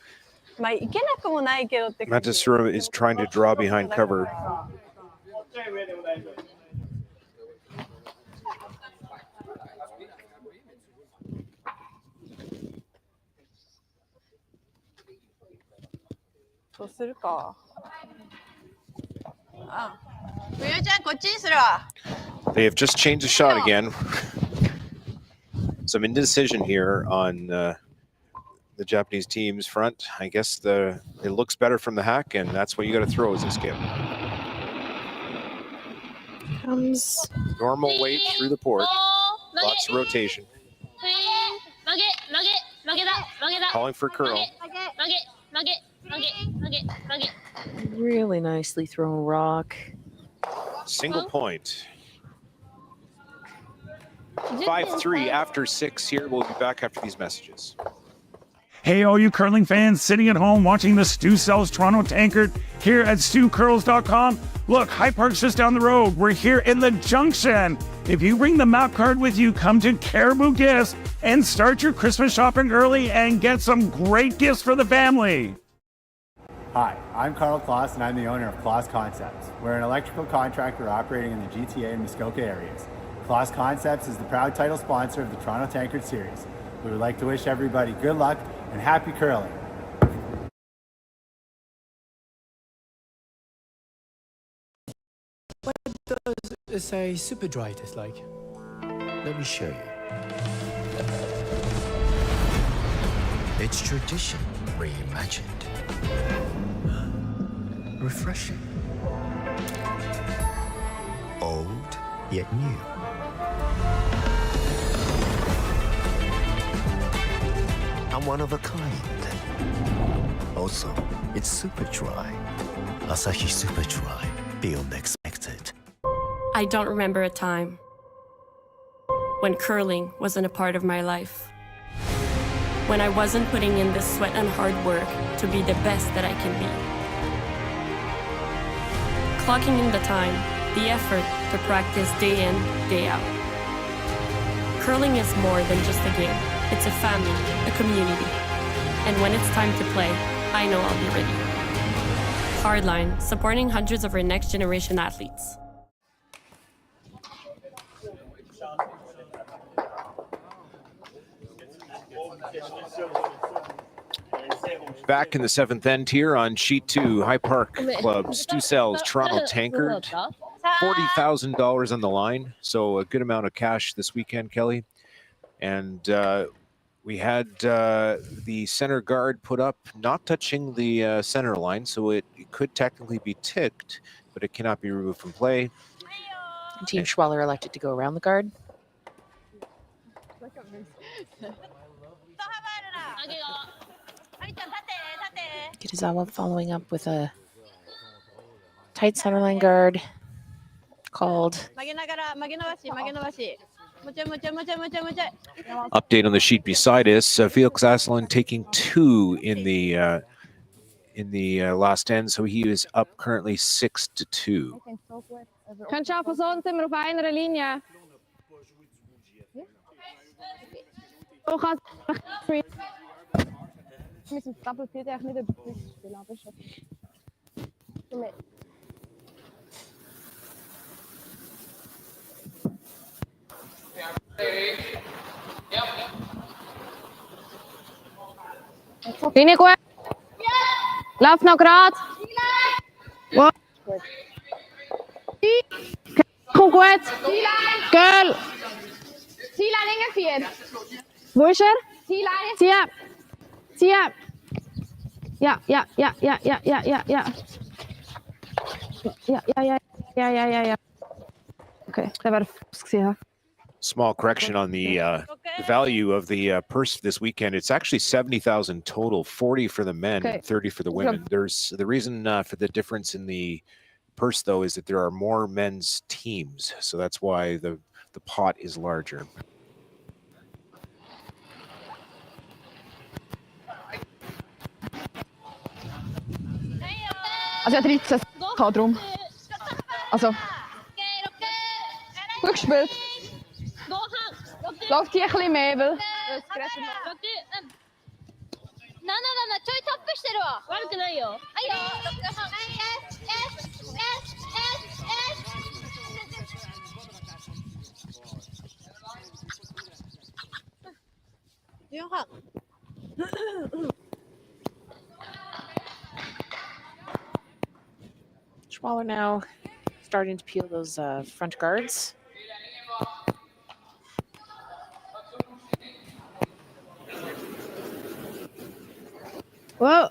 Matasura is trying to draw behind cover. They have just changed the shot again. Some indecision here on the Japanese team's front. I guess it looks better from the hack, and that's what you got to throw as a skip. Comes normal weight through the port. Lots of rotation. Calling for curl. Really nicely thrown rock. Single point. 5-3 after 6 here. We'll be back after these messages. Hey, all you curling fans sitting at home watching the Stu Sells Toronto Tankard here at StuCurls.com. Look, High Park's just down the road. We're here in the Junction. If you bring the map card with you, come to Caribou Gifts and start your Christmas shopping early and get some great gifts for the family. Hi, I'm Carl Kloss and I'm the owner of Kloss Concepts. We're an electrical contractor operating in the GTA and Muskoka areas. Kloss Concepts is the proud title sponsor of the Toronto Tankard Series. We would like to wish everybody good luck and happy curling. What does a super dry taste like? Let me show you. It's tradition reimagined. Refreshing. Old, yet new. I'm one of a kind. Also, it's super dry. Asahi Super Dry. Beyond expected. I don't remember a time when curling wasn't a part of my life. When I wasn't putting in the sweat and hard work to be the best that I can be. Clocking in the time, the effort to practice day in, day out. Curling is more than just a game. It's a family, a community. And when it's time to play, I know I'll be ready. Hardline, supporting hundreds of our next generation athletes. Back in the 7th end here on Sheet 2, High Park Club, Stu Sells, Toronto Tankard. $40,000 on the line, so a good amount of cash this weekend, Kelly. And we had the center guard put up, not touching the center line, so it could technically be ticked, but it cannot be removed from play. Team Schwaller elected to go around the guard. Kitazawa following up with a tight centerline guard called. Update on the sheet beside us. Felix Asselin taking 2 in the last end, so he is up currently 6-2. Könnt ihr Personen sind wir auf einer Linie? Du kannst mit dem Doppelfield eigentlich nicht über das spielen, aber schon. Linie gut. Lauf noch gerade. Gut. Komm gut. Girl. Ziellinie 4. Wo ist er? Ziellinie. Zieh. Zieh. Ja. Okay, der war Fuß gesehen. Small correction on the value of the purse this weekend. It's actually 70,000 total, 40 for the men, and 30 for the women. There's the reason for the difference in the purse, though, is that there are more men's teams, so that's why the pot is larger. Also, ich habe 13 gehabt, darum. Also. Gut gespielt. Läuft hier ein bisschen mehr, weil... ちょいトップしてるわ。悪くないよ。はいよ。14半。Schwaller now starting to peel those front guards. Wow.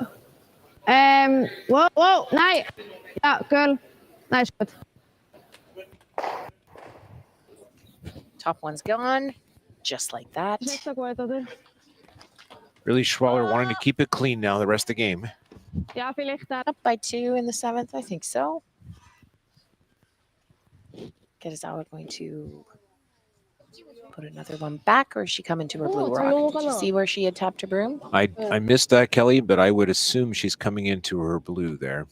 Wow. Nein. Ja, Girl. Nein, ist gut. Top one's gone, just like that. Ist nicht so gut, oder? Really, Schwaller wanting to keep it clean now the rest of the game. Ja, vielleicht auch. Up by 2 in the 7th, I think so. Kitazawa going to put another one back, or is she coming to her blue rock? Did you see where she had tapped her broom? I missed that, Cailey, but I would assume she's coming into her blue there.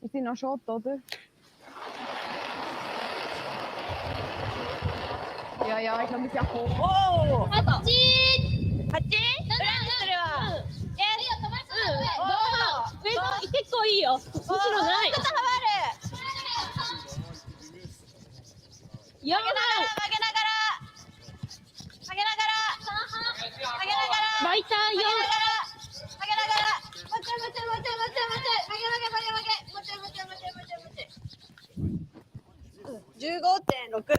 Ist sie noch Shot, oder? Ja, ich glaube, ich habe hoch. Oh! 8! 8! 結構いいよ。後ろない。4番。バイター4。15.6。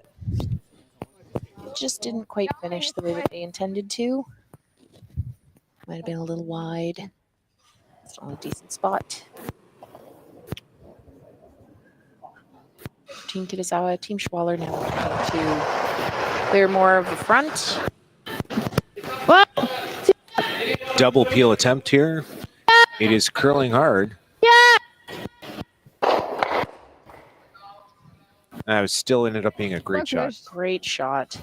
Just didn't quite finish the way that they intended to. Might have been a little wide. Still in a decent spot. Team Kitazawa, Team Schwaller now trying to clear more of the front. Double peel attempt here. It is curling hard. That was still ended up being a great shot. Great shot.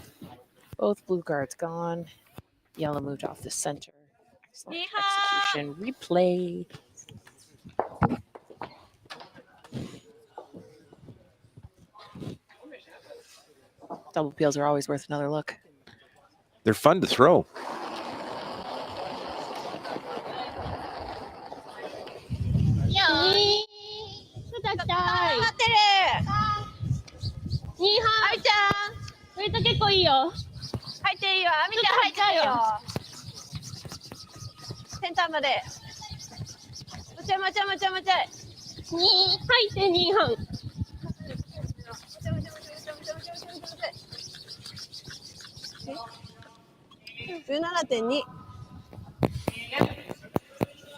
Both blue guards gone. Yellow moved off the center. Excellent execution. Replay. Double peels are always worth another look. They're fun to throw.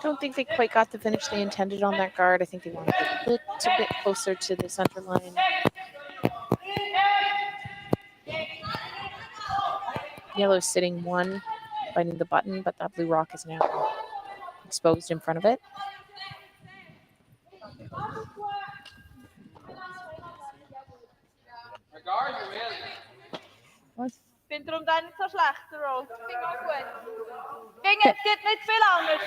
Don't think they quite got the finish they intended on that guard. I think they wanted a little bit closer to the center line. Yellow's sitting 1, biting the button, but that blue rock is now exposed in front of it. Ich finde darum dann nicht so schlecht, der Roll. Ich finde auch gut. Es gibt nicht viel anders.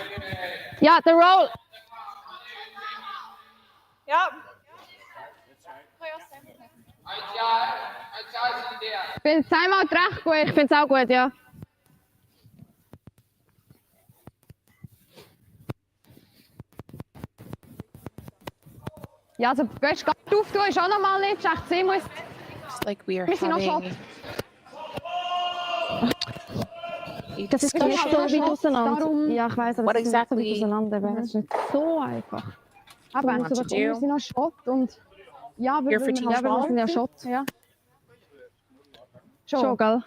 Ja, der Roll. Ja. Ich finde das Timeout recht gut. Ich finde es auch gut, ja. Ja, also, weißt du, ganz auftun ist auch nochmal nicht. Es ist echt sehen muss. It's like we are Wir sind noch having... Shot. Das ist gar nicht so weit auseinander. Ja, ich weiss, aber What es ist nicht so weit exactly auseinander. Das ist nicht so einfach. Aber want to do? wir sind noch Shot und ja, wir sind ja Shot. Ja. Schon, gell?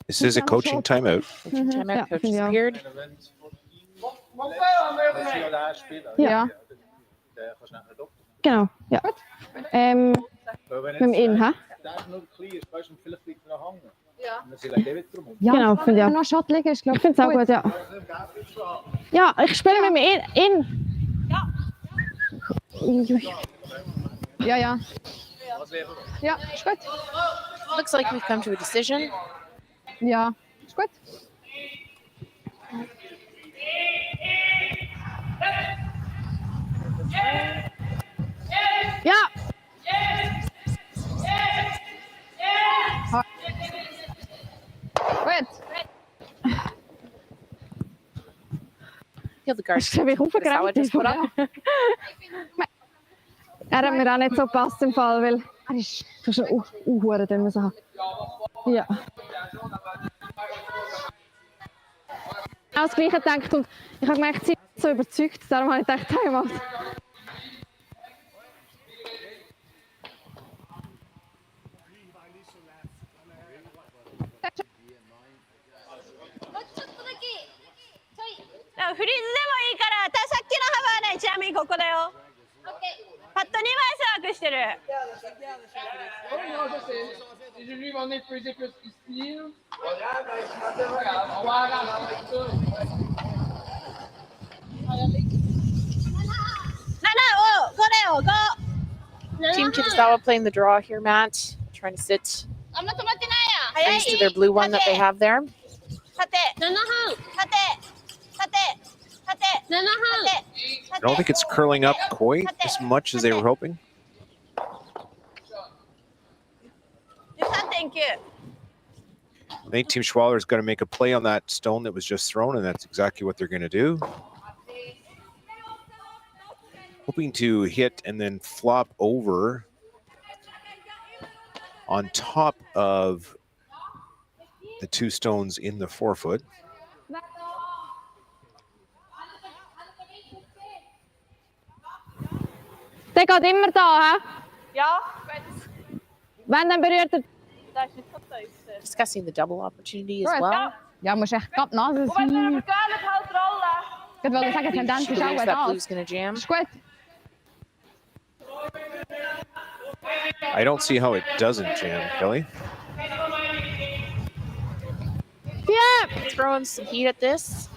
This is a coaching timeout. Coaching timeout, Ja, coach finde is ich auch. weird. Ja. Genau, ja. Mit dem In, hä? Ja, genau, finde ich auch. Noch Shot liegen, ich glaube, ich finde es auch gut, ja. Ja, ich spiele mit dem In. Ja. Ja. Ja, ist gut. Looks like we've come to a decision. Ja, ist gut. He'll the guard. Wie aufgeregt just put up. Er hat mir auch nicht so gepasst im Fall, weil er ist schon unhuren dünn müssen haben. Ja. Auch das Gleiche gedacht und ich habe gemerkt, sie ist so überzeugt, darum habe ich gedacht, Timeout.フリーズでもいいからさっきの幅はねちなみにここだよパッド2枚サークしてる Team Kitazawa playing the draw here, Matt. Trying to sit next to their blue one that they have there. I don't think it's curling up quite as much as they were hoping. Thank you. I think Team Schwaller's got to make a play on that stone that was just thrown, and that's exactly what they're going to do. Hoping to hit and then flop over on top of the two stones in the 4-foot. Der geht immer da, hä? Ja, Wenn, dann berührt er... das ist nicht so tief. Discussing the double opportunity as well. Ja, musst echt gerade die Nase Und wenn wir aber gerne halt rollen. Ich wollte sagen, die Tendenz ist auch gut that aus. blue's going to jam. Ist gut. I don't see how it doesn't jam, Kelly. Yeah, throwing some heat at this.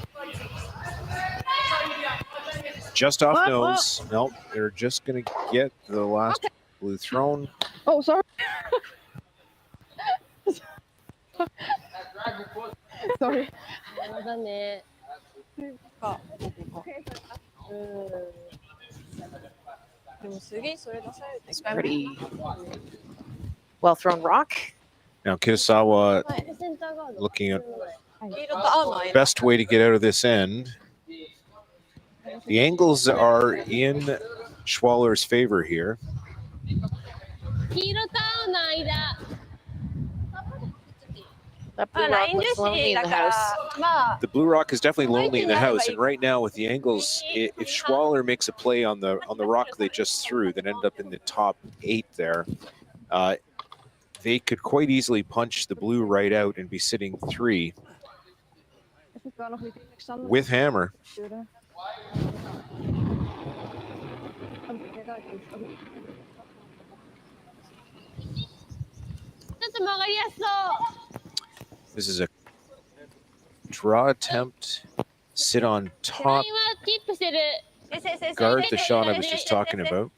Just off nose. Nope, they're just going to get the last blue thrown. Oh, sorry. Sorry. だね。でもすげえそれ出されて It's pretty well thrown rock. Now Kitazawa looking at best way to get out of this end. The angles are in Schwaller's favor here. 黄色と青の間。 That blue rock looks lonely in the house. The blue rock is definitely lonely in the house, and right now with the angles, if Schwaller makes a play on the rock they just threw that ended up in the top 8 there, they could quite easily punch the blue right out and be sitting 3 with hammer. This is a draw attempt, sit on top, guard the shot I was just talking about.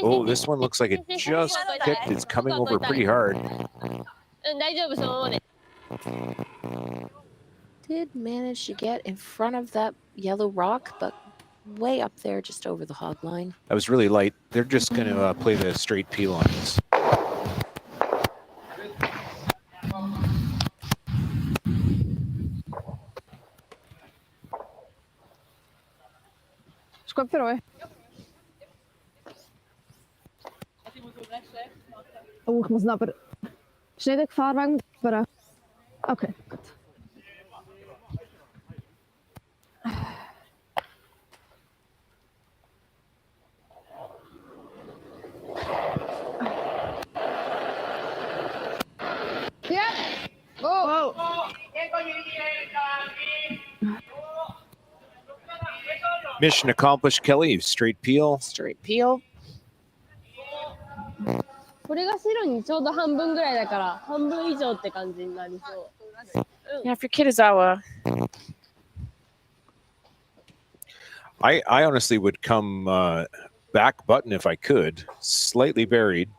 Oh, this one looks like it just picked. It's coming over pretty hard. Did manage to get in front of that yellow rock, but way up there, just over the hog line. That was really light. They're just going to play the straight peel on this. Ist gut für euch. Oh, ich muss noch aber... Ist nicht eine Gefahr wegen dem Nachbarn? Okay, gut. Ja! Oh! Mission accomplished, Kelly. Straight peel. Straight peel. これが白にちょうど半分ぐらいだから半分以上って感じになりそう。Yeah, for Kitazawa. I honestly would come back button if I could. Slightly buried.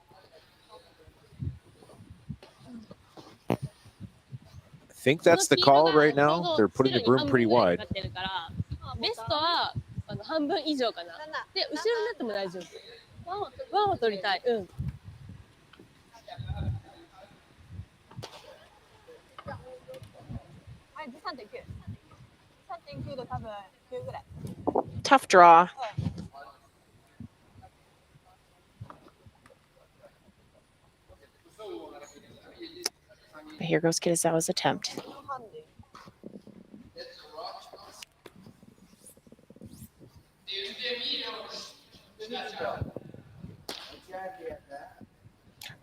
I think that's the call right now. They're putting the broom pretty wide. ベストは半分以上かな。で、後ろになっても大丈夫。ワンを取りたい。うん。3.9。天空度多分9ぐらい。 Tough draw. But here goes Kitazawa's attempt.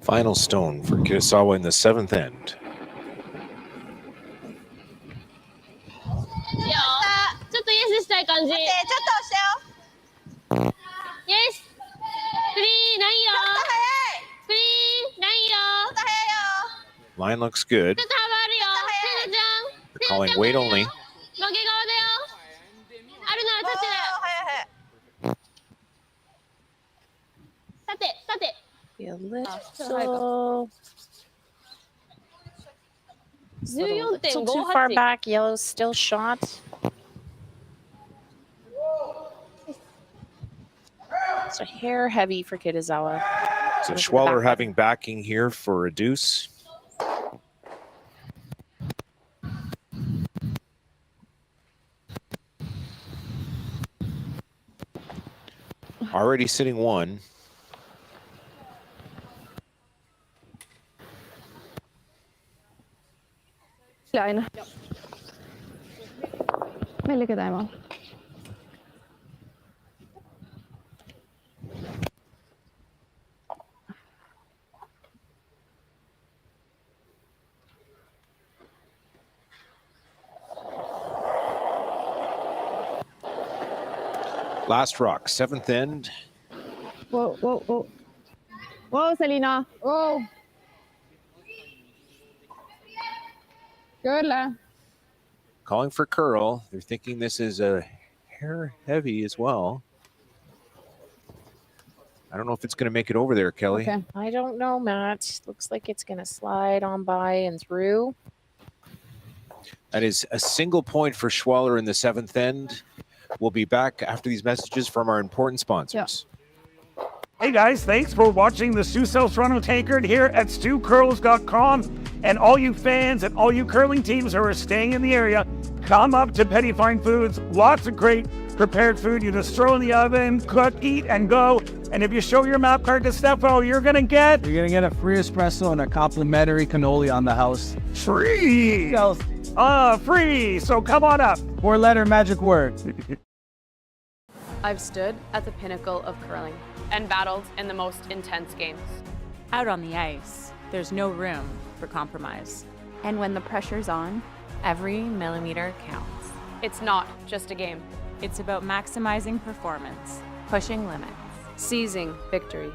Final stone for Kitazawa in the 7th end. いいよ。ちょっとイエスしたい感じ。ちょっと押してよ。イエス。フリーないよ。フリーないよ。ちょっと早いよ。 Line looks good. ちょっと幅あるよ。セナちゃん。 They're calling wait only. 負け側だよ。あるなら立ってる。立て、立て。 Be a little, little too far back. Yellow's still shot. So hair heavy for Kitazawa. So Schwaller having backing here for a deuce. Already sitting one. Kleine. Veldig good einmal. Last rock, 7th end. Whoa, whoa, whoa. Whoa, Selina. Whoa. Good. Calling for curl. They're thinking this is a hair heavy as well. I don't know if it's going to make it over there, Kelly. Okay. I don't know, Matt. Looks like it's going to slide on by and through. That is a single point for Schwaller in the 7th end. We'll be back after these messages from our important sponsors. Hey guys, thanks for watching the Sioux Sells Toronto Tankard here at StewCurls.com. And all you fans and all you curling teams who are staying in the area, come up to Petty Fine Foods. Lots of great prepared food. You just throw in the oven, cook, eat, and go. And if you show your map card to Stefo, you're gonna get a free espresso and a complimentary cannoli on the house. free. Free. So come on up. 4-letter magic word. I've stood at the pinnacle of curling and battled in the most intense games. Out on the ice, there's no room for compromise. And when the pressure's on, every millimeter counts. It's not just a game. It's about maximizing performance, pushing limits. Seizing victory.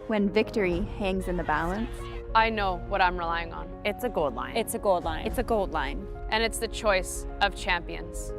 When victory hangs in the balance, I know what I'm relying on. it's a gold line. It's a gold line. It's a gold line. And it's the choice of champions.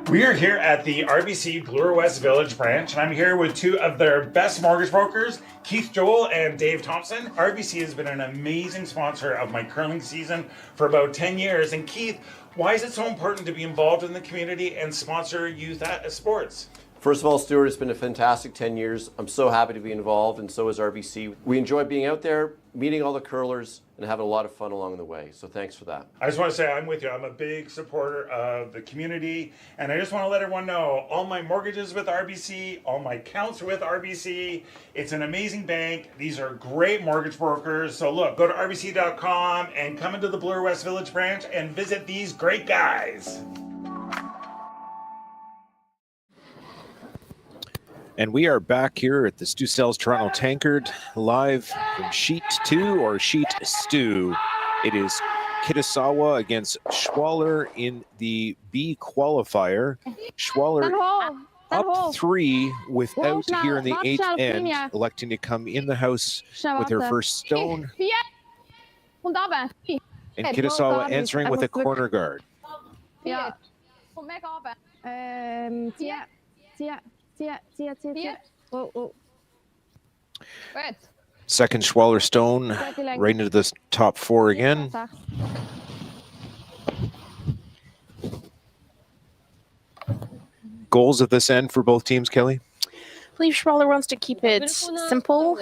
We are here at the RBC Bloor West Village branch, and I'm here with two of their best mortgage brokers, Keith Joel and Dave Thompson. RBC has been an amazing sponsor of my curling season for about 10 years. And Keith, why is it so important to be involved in the community and sponsor youth sports? First of all, Stuart, it's been a fantastic 10 years. I'm so happy to be involved, and so is RBC. We enjoy being out there, meeting all the curlers, and having a lot of fun along the way. So thanks for that. I just want to say I'm with you. I'm a big supporter of the community, and I just want to let everyone know all my mortgages with RBC, all my accounts with RBC. It's an amazing bank. These are great mortgage brokers. So look, go to rbc.com and come into the Bloor West Village branch and visit these great guys. And we are back here at the Stu Sells Toronto Tankard, live from Sheet 2 or Sheet Stew. It is Kitazawa against Schwaller in the B qualifier. Schwaller up 3 without here in the 8th end, electing to come in the house with her first stone. And Kitazawa answering with a corner guard. Yeah. Oh, oh. Good. Second Schwaller stone, right into the top 4 again. Goals at this end for both teams, Kelly? I believe Schwaller wants to keep it simple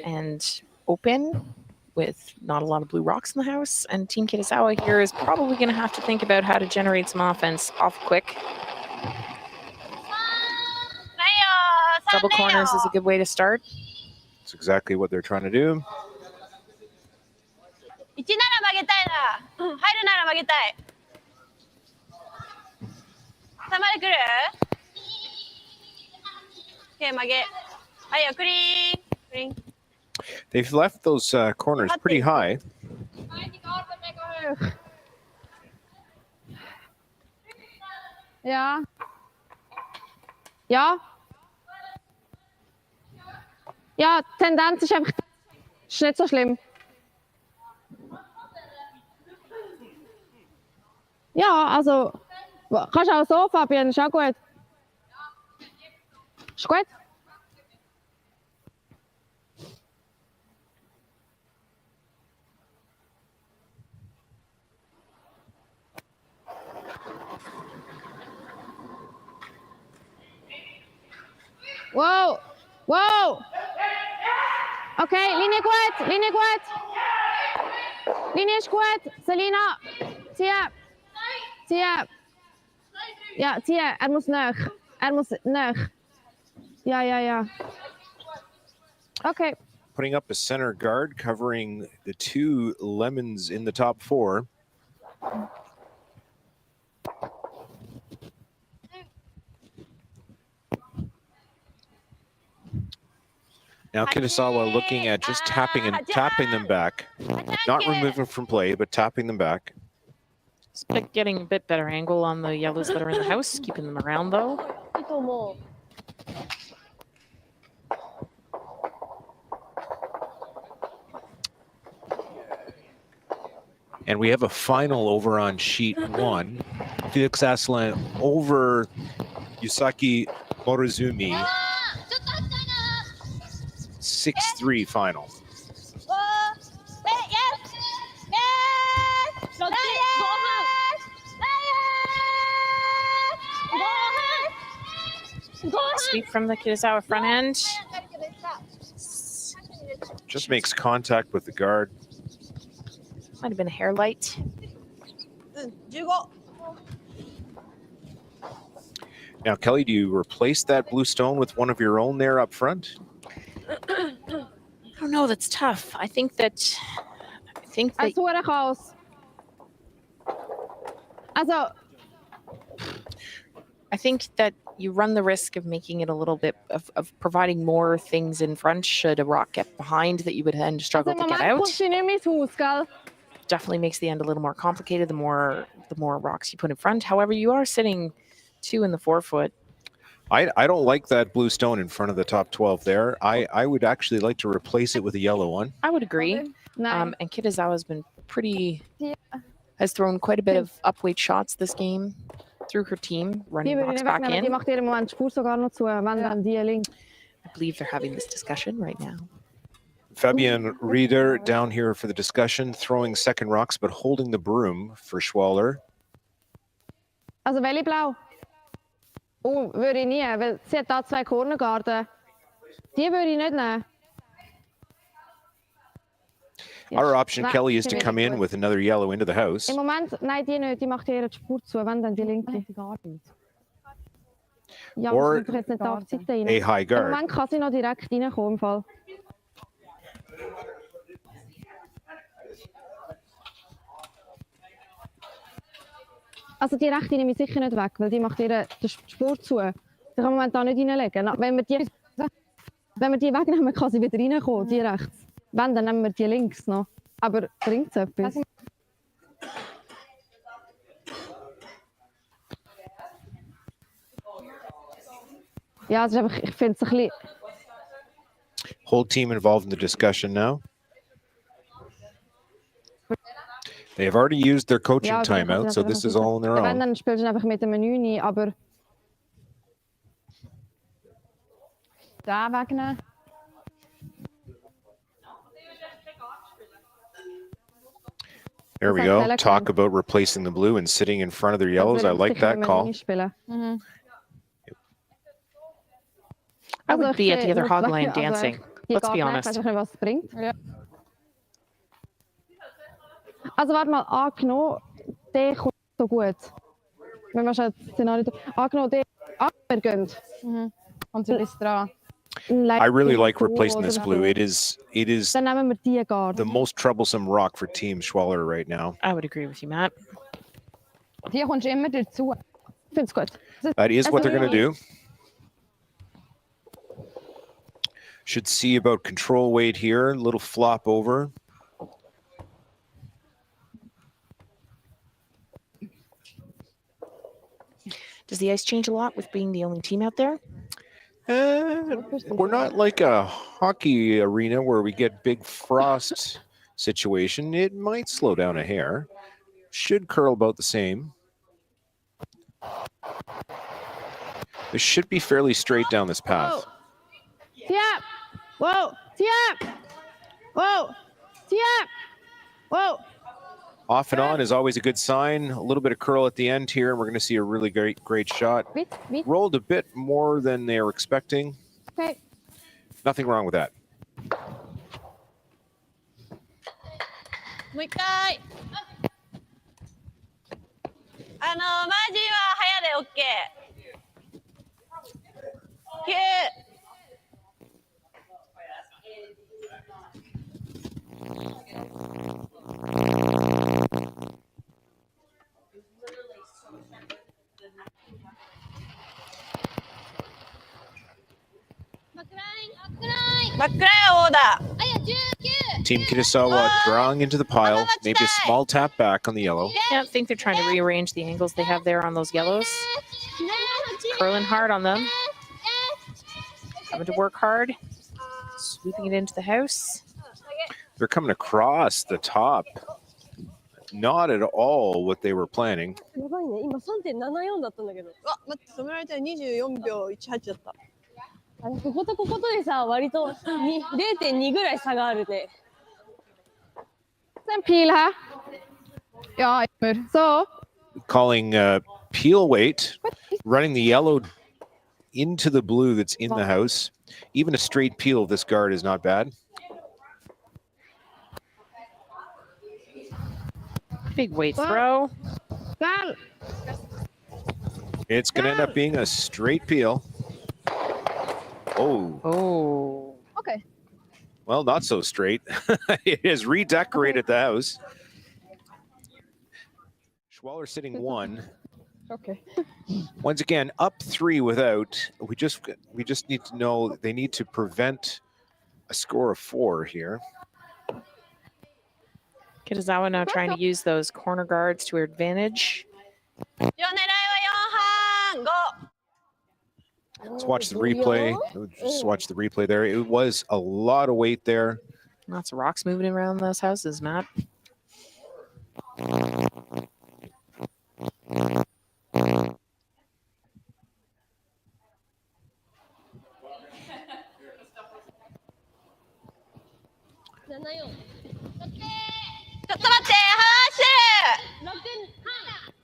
and open. with not a lot of blue rocks in the house, and Team Kitazawa here is probably going to have to think about how to generate some offense off quick. Double corners is a good way to start. That's exactly what they're trying to do. 1なら曲げたいな。入るなら曲げたい。3まで来る？ OK 曲げ。はいよ、クリーン。クリーン。 They've left those corners pretty high. Ja. Ja. Ja, die Tendenz ist einfach ist nicht so schlimm. Ja, also kannst auch so, Fabian, ist auch gut. Ist gut? Wow, wow. Okay, Linie gut, Linie gut. Linie ist gut. Selina, zieh. Zieh. Ja, zieh. Er muss nach. Er muss nach. Ja, ja, ja. Okay. Putting up a center guard, covering the two lemons in the top four. Now Kitazawa looking at just tapping them back, not removing from play, but tapping them back. Just getting a bit better angle on the yellows that are in the house, keeping them around though. And we have a final over on sheet 1. Felix Aslan over Yusaki Morozumi. 6-3 final. Sweep from the Kitazawa front end. Just makes contact with the guard. Might have been a hair light. Now, Cailey, do you replace that blue stone with one of your own there up front? I don't know. That's tough. I think that. I think that you run the risk of making it a little bit of providing more things in front should a rock get behind that you would then struggle to get out. Definitely makes the end a little more complicated the more rocks you put in front. However, you are sitting 2 in the 4-foot. I don't like that blue stone in front of the top 12 there. I would actually like to replace it with a yellow one. I would agree. And Kitazawa's been has thrown quite a bit of upweight shots this game through her team, running rocks back in. I believe they're having this discussion right now. Fabian Rieder down here for the discussion, throwing second rocks, but holding the broom for Schwaller. Also welche blau? Oh, würde ich nie, weil sie hat da 2 Cornergarten. Die würde ich nicht nehmen. Our option, Cailey, is to come in with another yellow into the house. Im Moment, nein, die nicht, die macht ihre Spur zu, wenn dann die linke. Ja, Or aber jetzt nicht auf die Seite rein. a high Im guard. Moment kann sie noch direkt reinkommen im Fall. Also die rechte nehme ich sicher nicht weg, weil die macht ihre die Spur zu. Die kann man momentan nicht reinlegen. Wenn wir die wegnehmen, kann sie wieder reinkommen, die rechts. Wenn, dann nehmen wir die links noch. Aber bringt es etwas? Ja, es ist einfach, ich finde es ein bisschen... Whole team involved in the discussion now. They have already used their coaching timeout, so this is all on their Wenn, own. dann spielst du einfach mit dem Menü ein, aber... Da wegnehmen. There we go. Talk about replacing the blue and sitting in front of their yellows. I like that call. I would be at the other hog line dancing. Let's be honest. Also warte mal, angenommen, der kommt so gut. Wenn wir schon das Szenario... Angenommen, der gehen. Kommt sie bis dran. I really like replacing this blue. It is Dann nehmen wir die Garde. the most troublesome rock for Team Schwaller right now. I would agree with you, Matt. Hier kommst du immer dazu. Ich finde es gut. That is what they're going to do. Should see about control weight here. Little flop over. Does the ice change a lot with being the only team out there? We're not like a hockey arena where we get big frost situation. It might slow down a hair. Should curl about the same. This should be fairly straight down this path. Tiap! Whoa! Tiap! Whoa! Tiap! Whoa! Off and on is always a good sign. A little bit of curl at the end here, and we're going to see a really great shot. Rolled a bit more than they were expecting. Okay. Nothing wrong with that. もう一回。マジは早で OK。9。Team Kitazawa drawing into the pile. Maybe a small tap back on the yellow. Yeah, I think they're trying to rearrange the angles they have there on those yellows. Curling hard on them. Having to work hard. Sweeping it into the house. They're coming across the top. Not at all what they were planning. やばいね。今 3.74 だったんだけど。あ、待って、止められたら24秒18だった。こことこことでさ、割と 0.2 ぐらい差があるね。Ein Peel, ha? Ja, immer. So. Calling peel weight, running the yellow into the blue that's in the house. Even a straight peel of this guard is not bad. Big weight throw. It's going to end up being a straight peel. Oh. Oh. Okay. Well, not so straight. It has redecorated the house. Schwaller sitting 1. Okay. Once again, up 3 without. We just need to know they need to prevent a score of 4 here. Kitazawa now trying to use those corner guards to her advantage. Let's watch the replay. Just watch the replay there. It was a lot of weight there. Lots of rocks moving around those houses, Matt.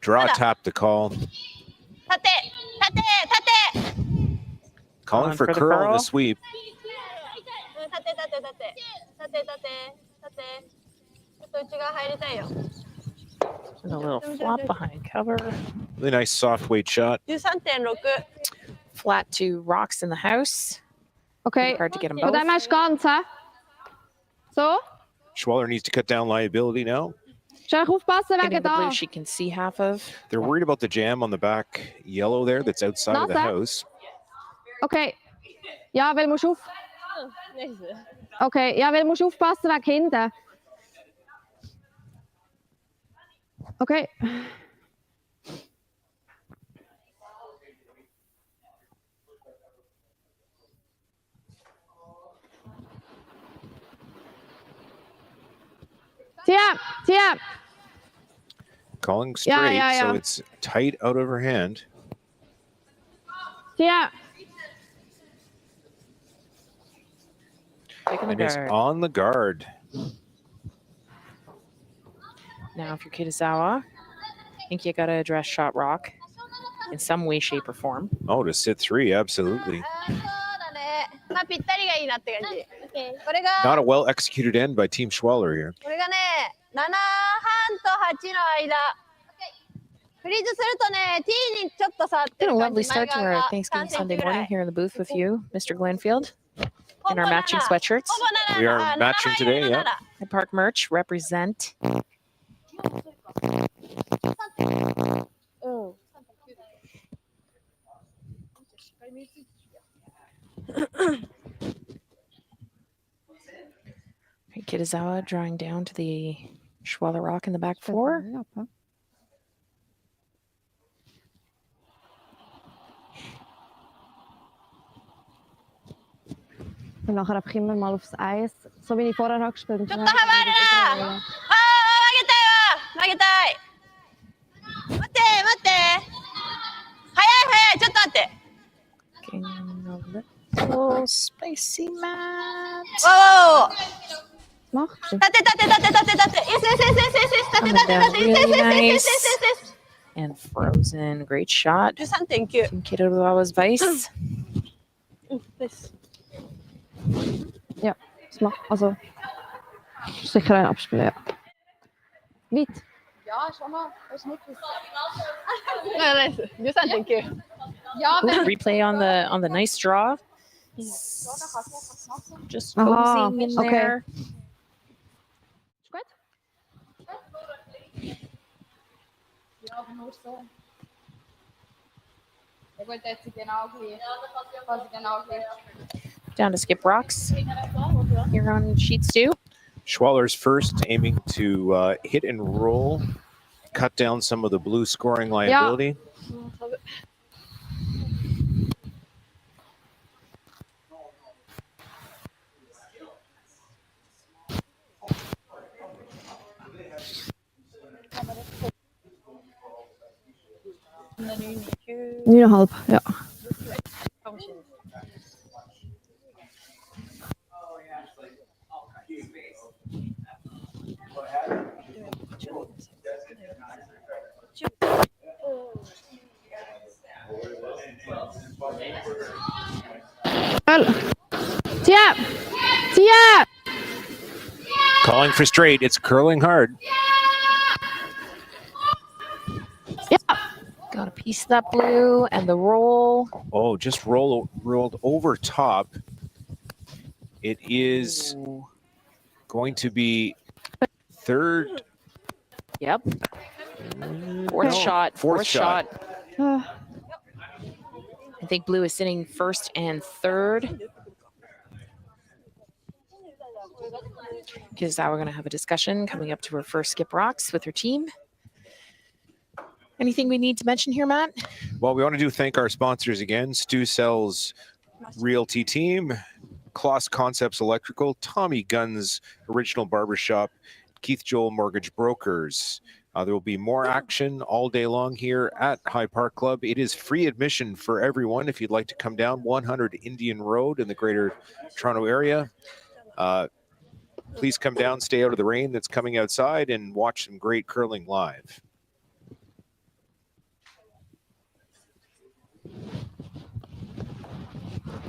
Draw tap the call. Calling for curl on the sweep. And a little flop behind cover. Really nice soft weight shot. 13.6 Flat to rocks in the house. Okay. Hard to get them Von both. dem her ist ganz, ha? So. Schwaller needs to cut down liability now. Schau aufpassen Getting wegen the blue da. she can see half of. They're worried about the jam on the back yellow there that's outside of the Nothing. house. Okay. Ja, weil musst auf. Okay, ja, weil musst aufpassen wegen hinten. Okay. Tja. Calling straight, so it's tight out of her hand. Tja. And is on the guard. Now, if you're Kitazawa, I think you got to address shot rock in some way, shape, or form. Oh, to sit 3, absolutely. まあぴったりがいいなって感じ。これが Not a well executed end by Team Schwaller here. これがね、7半と8の間。フリーズするとね、T にちょっと触ってる Been a 感じ。 lovely start to our Thanksgiving Sunday morning here in the booth with you, Mr. Glandfield, in our matching sweatshirts. We are matching today, yeah. High Park merch represent. Kitazawa drawing down to the Schwaller Rock in the back four. Und nachher einfach immer mal aufs Eis, so wie ich vorher habe gespielt. ちょっと離れな。ああ、投げたい。待って、待って。早い早い、ちょっと待って。Little spicy mat. Whoa, whoa, whoa. Macht sie. 立て立て立て立て立て。Yes, yes, yes, yes, yes, yes. 立て立て立て。Yes, yes, yes, yes, yes, yes, yes. And frozen. Great shot. 13.9. From Kitazawa's Vice. This. Ja, das macht also sicher ein Abspiel, ja. Weit. Ja, schau mal, das ist nicht gut. Nein, nein, 13.9. Ja, Ooh, replay on the nice draw. Just posing in okay. there. Ja, nur so. Ich wollte jetzt genau gleich. Quasi genau gleich. Down to skip rocks here on sheets 2. Schwaller's first, aiming to hit and roll, cut down some of the blue scoring liability. Neuneinhalb, ja. Tja! Tja! Calling for straight. It's curling hard. Yeah. Got a piece of that blue and the roll. Oh, just rolled over top. It is going to be third. Yep. Fourth shot. Fourth shot. I think blue is sitting first and third. Because now we're going to have a discussion coming up to her first skip rocks with her team. Anything we need to mention here, Matt? Well, we want to thank our sponsors again: Stu Sells Realty Team, Kloss Concepts Electrical, Tommy Gunn's Original Barbershop, Keith Joel Mortgage Brokers. There will be more action all day long here at High Park Club. It is free admission for everyone if you'd like to come down 100 Indian Road in the Greater Toronto area. Please come down, stay out of the rain that's coming outside, and watch some great curling live.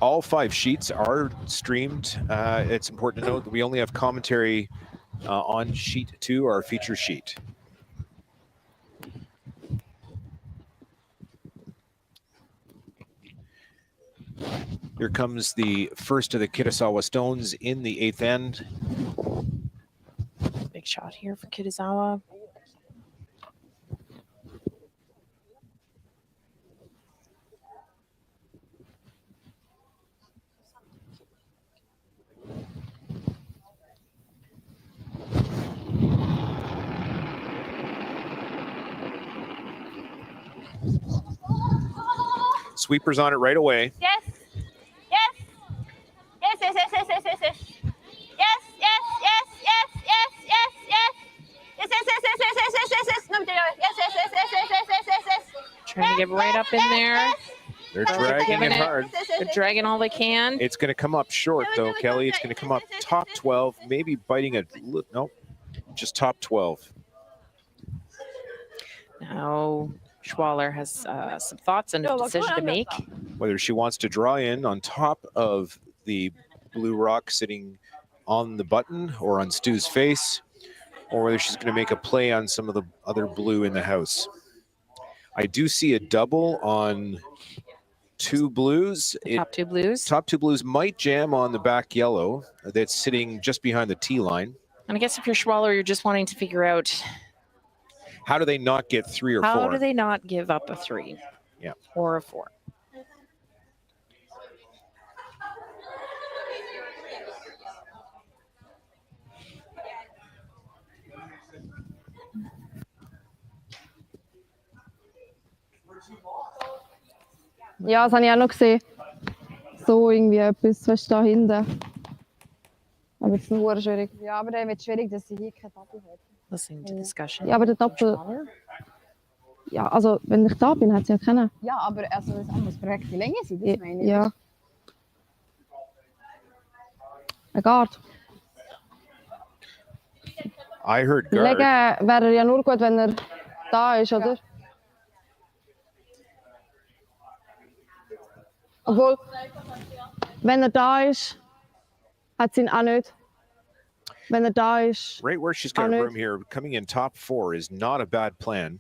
All 5 sheets are streamed. It's important to note that we only have commentary on sheet 2, our feature sheet. Here comes the first of the Kitazawa stones in the 8th end. Big shot here for Kitazawa. Sweepers on it right away. Yes. Yes. Yes, yes, yes, yes, yes, yes, yes. Yes, yes, yes, yes, yes, yes, yes. Yes, yes, yes, yes, yes, yes, yes, yes, yes. No, yes, yes, yes, yes, yes, yes, yes, yes, yes. Trying to get right up in there. They're dragging it hard. They're dragging all they can. It's going to come up short, though, Kelly. It's going to come up top 12, maybe biting a... Nope, just top 12. Now, Schwaller has some thoughts and a decision to make. Whether she wants to draw in on top of the blue rock sitting on the button or on Stu's face, or whether she's going to make a play on some of the other blue in the house. I do see a double on two blues. Top two blues. Top two blues might jam on the back yellow that's sitting just behind the tee line. And I guess if you're Schwaller, you're just wanting to figure out how do they not get 3 or 4? How do they not give up a 3? Yeah. Or a 4? Ja, das habe ich auch noch gesehen. So irgendwie etwas, was da hinten. Aber es ist nur schwierig. Ja, aber dann wird es schwierig, dass sie hier kein Doppel hat. Listening to discussion. Ja, aber der Doppel... Ja, also wenn ich da bin, hat sie ja keinen. Ja, aber also es muss korrekt die Länge sein, das meine ich. Ja. Ein Guard. I heard guard. Legen wäre ja nur gut, wenn er da ist, oder? Obwohl, wenn er da ist, hat sie ihn auch nicht. Wenn er da ist. Right where she's got room here, coming in top 4 is not a bad plan.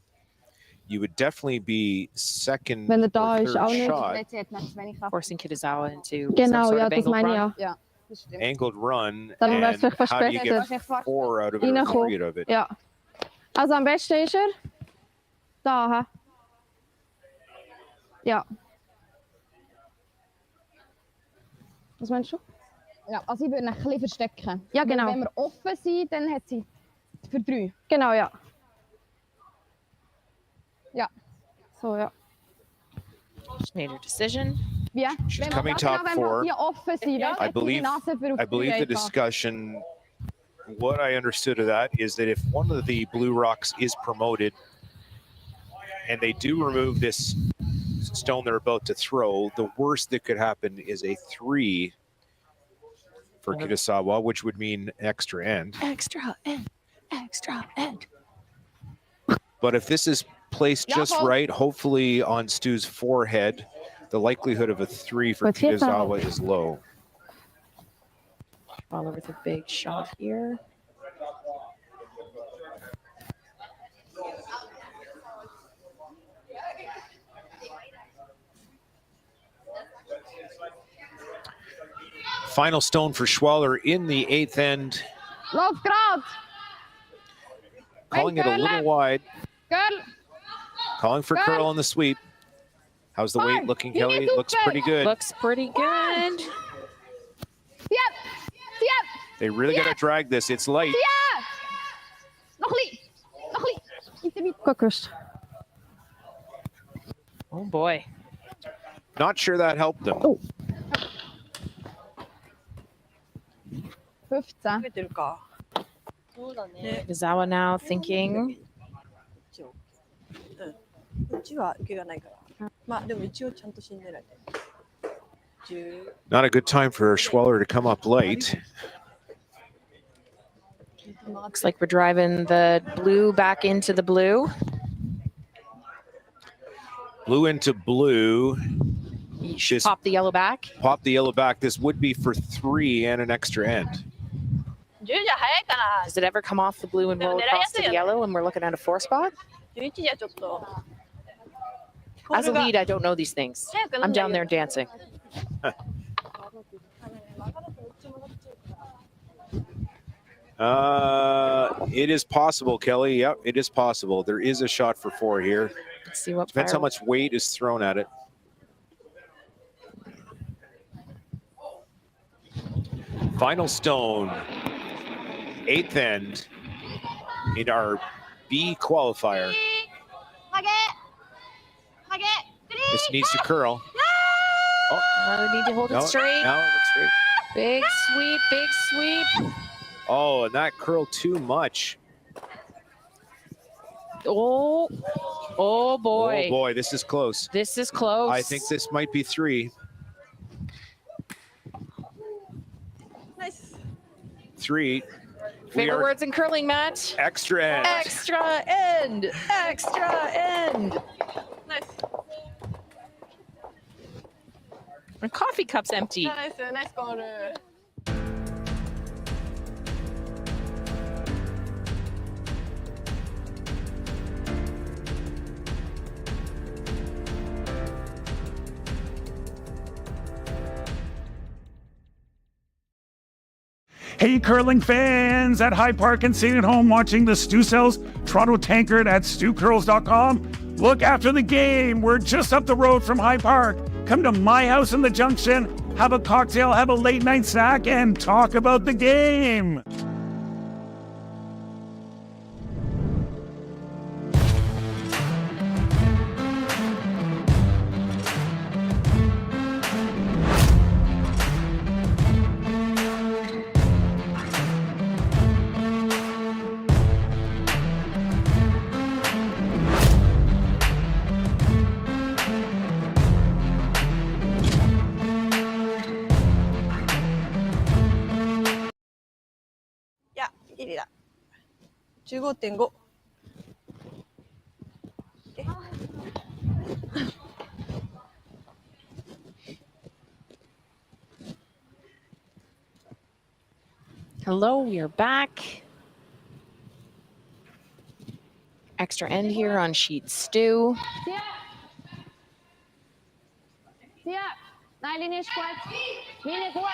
You would definitely be second Wenn er or da ist, third auch nicht. shot. Forcing Kitazawa into Genau, some sort ja, of das angled meine ich run. ja. Ja, das stimmt. Angled run. Dann wäre es And vielleicht how do you get besser. 4 out of it or 3 out of it? Ja. Also am besten ist er da. He? Ja. Was meinst du? Ja, also ich würde ihn ein bisschen verstecken. Ja, genau. Weil wenn wir offen sind, dann hat sie für 3. Genau, ja. Ja. So, ja. She made her decision. Ja. She's Wenn wir coming das top genau, wenn wir 4. hier offen sind, dann I hat sie die believe Nase für auf the 3 einfach. discussion, what I understood of that is that if one of the blue rocks is promoted and they do remove this stone they're about to throw, the worst that could happen is a 3 for Kitazawa, which would mean extra end. Extra end. Extra end. But if this is placed just right, hopefully on Stu's forehead, the likelihood of a 3 for Kitazawa is low. Schwaller with a big shot here. Final stone for Schwaller in the 8th end. Lauf grad! Calling it a little wide. Girl! Calling for curl on the sweep. How's the weight looking, Cailey? Looks pretty good. Looks pretty good. They really got to drag this. It's light. Nog lief! Nog lief! Kukkers. Oh boy. Not sure that helped them. Oh. 15. Kitazawa now thinking. うちは受けがないから。まあでも一応ちゃんと信じられてる。 Not a good time for Schwaller to come up late. Looks like we're driving the blue back into the blue. Blue into blue. Just Pop the yellow back. pop the yellow back. This would be for 3 and an extra end. Does it ever come off the blue and roll across to the yellow when we're looking at a 4 spot? 11時はちょっと。 As a lead, I don't know these things. I'm down there dancing. It is possible, Cailey. Yep, it is possible. There is a shot for 4 here. Let's see what Depends how much weight is thrown at it. Final stone, 8th end in our B qualifier. This needs to curl. Oh, now we need to hold it straight. Now it looks straight. Big sweep, big sweep. Oh, and that curled too much. Oh, oh boy. Oh boy, this is close. This is close. I think this might be 3. Nice. 3. Favorite words in curling, Matt? Extra end. Extra end. Extra end. Nice. My coffee cup's empty. Nice, nice goal. Hey, curling fans at High Park and sitting at home watching the Stu Sells Toronto Tankard at stewcurls.com. Look after the game. We're just up the road from High Park. Come to my house in the Junction, have a cocktail, have a late night snack, and talk about the game. Yeah, ギリだ。15.5。Hello, we are back. Extra end here on sheet stew.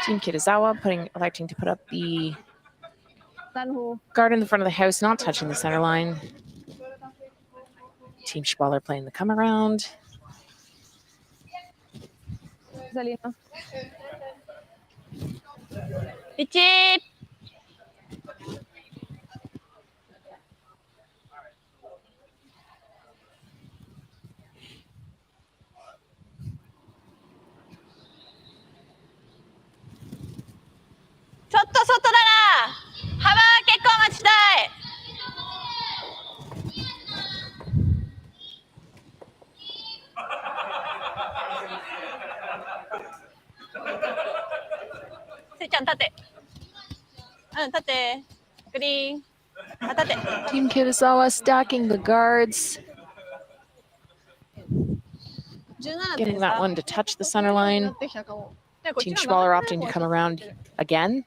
Team Kitazawa electing to put up the guard in the front of the house, not touching the center line. Team Schwaller playing the come around. Ichi. Chotto soto da na. Haba kekko machitai. Se-chan, tate. 立て。グリーン。立て。 Team Kitazawa stacking the guards. Getting that one to touch the center line. Team Schwaller opting to come around again.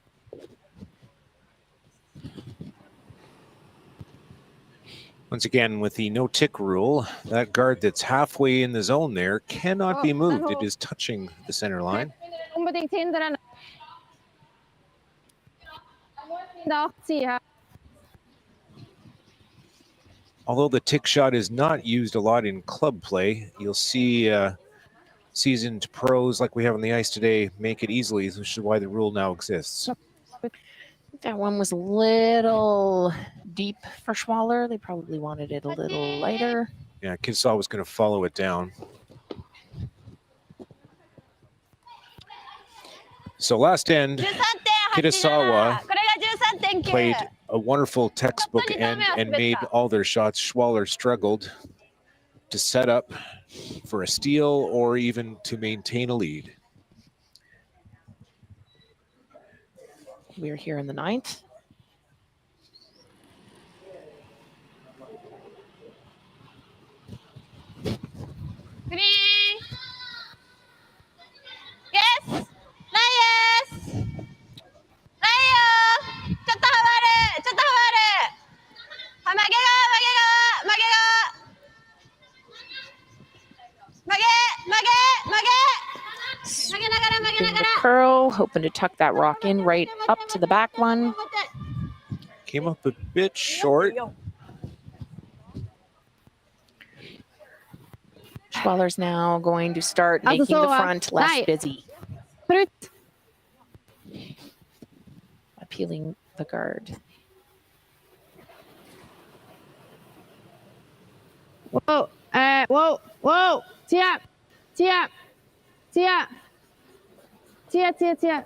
Once again, with the no tick rule, that guard that's halfway in the zone there cannot be moved. It is touching the center line. Although the tick shot is not used a lot in club play, you'll see seasoned pros like we have on the ice today make it easily, which is why the rule now exists. That one was a little deep for Schwaller. They probably wanted it a little lighter. Yeah, Kitazawa was going to follow it down. So last end, Kitazawa played a wonderful textbook end and made all their shots. Schwaller struggled to set up for a steal or even to maintain a lead. We're here in the ninth. Green. Yes. Nice. The curl, hoping to tuck that rock in right up to the back one. Came up a bit short. Schwaller's now going to start making the front less busy. Appealing the guard. Whoa, whoa, Tia.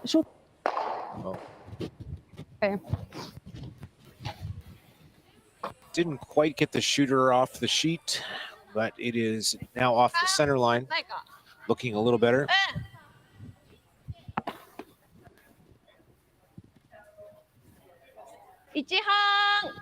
Shoot. Oh. Okay. Didn't quite get the shooter off the sheet, but it is now off the center line, looking a little better. Ichihan.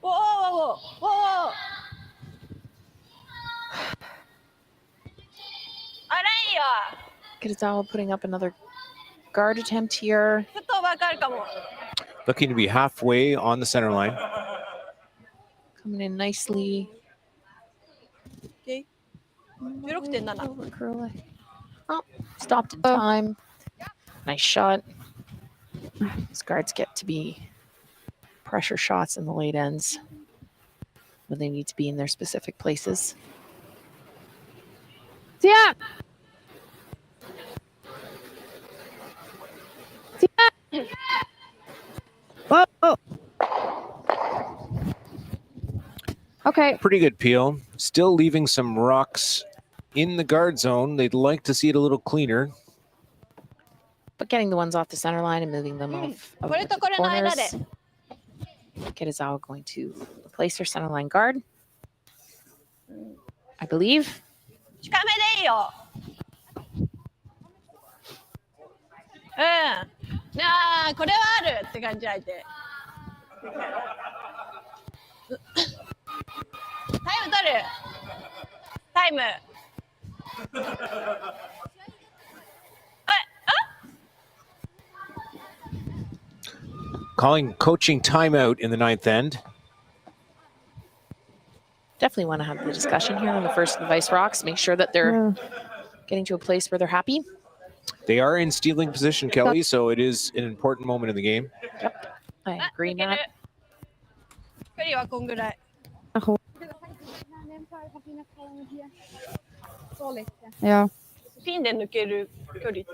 Whoa. Kitazawa putting up another guard attempt here. ちょっとわかるかも。 Looking to be halfway on the center line. Coming in nicely. Okay. 16.7. Over Curly. Oh, stopped in time. Nice shot. These guards get to be pressure shots in the late ends when they need to be in their specific places. Yeah. Oh. Okay. Pretty good peel. Still leaving some rocks in the guard zone. They'd like to see it a little cleaner. But getting the ones off the center line and moving them off of これとこれの間で。 Kitazawa going to replace her center line guard. I believe. 近めでいいよ。うん。ああ、これはあるって感じ相手。タイム取る。タイム。Calling coaching timeout in the ninth end. Definitely want to have the discussion here on the first advice rocks. Make sure that they're getting to a place where they're happy. They are in stealing position, Kelly, so it is an important moment in the game. Yep, I agree, Matt. 距離はこんぐらい。 Ja. ピンで抜ける距離と、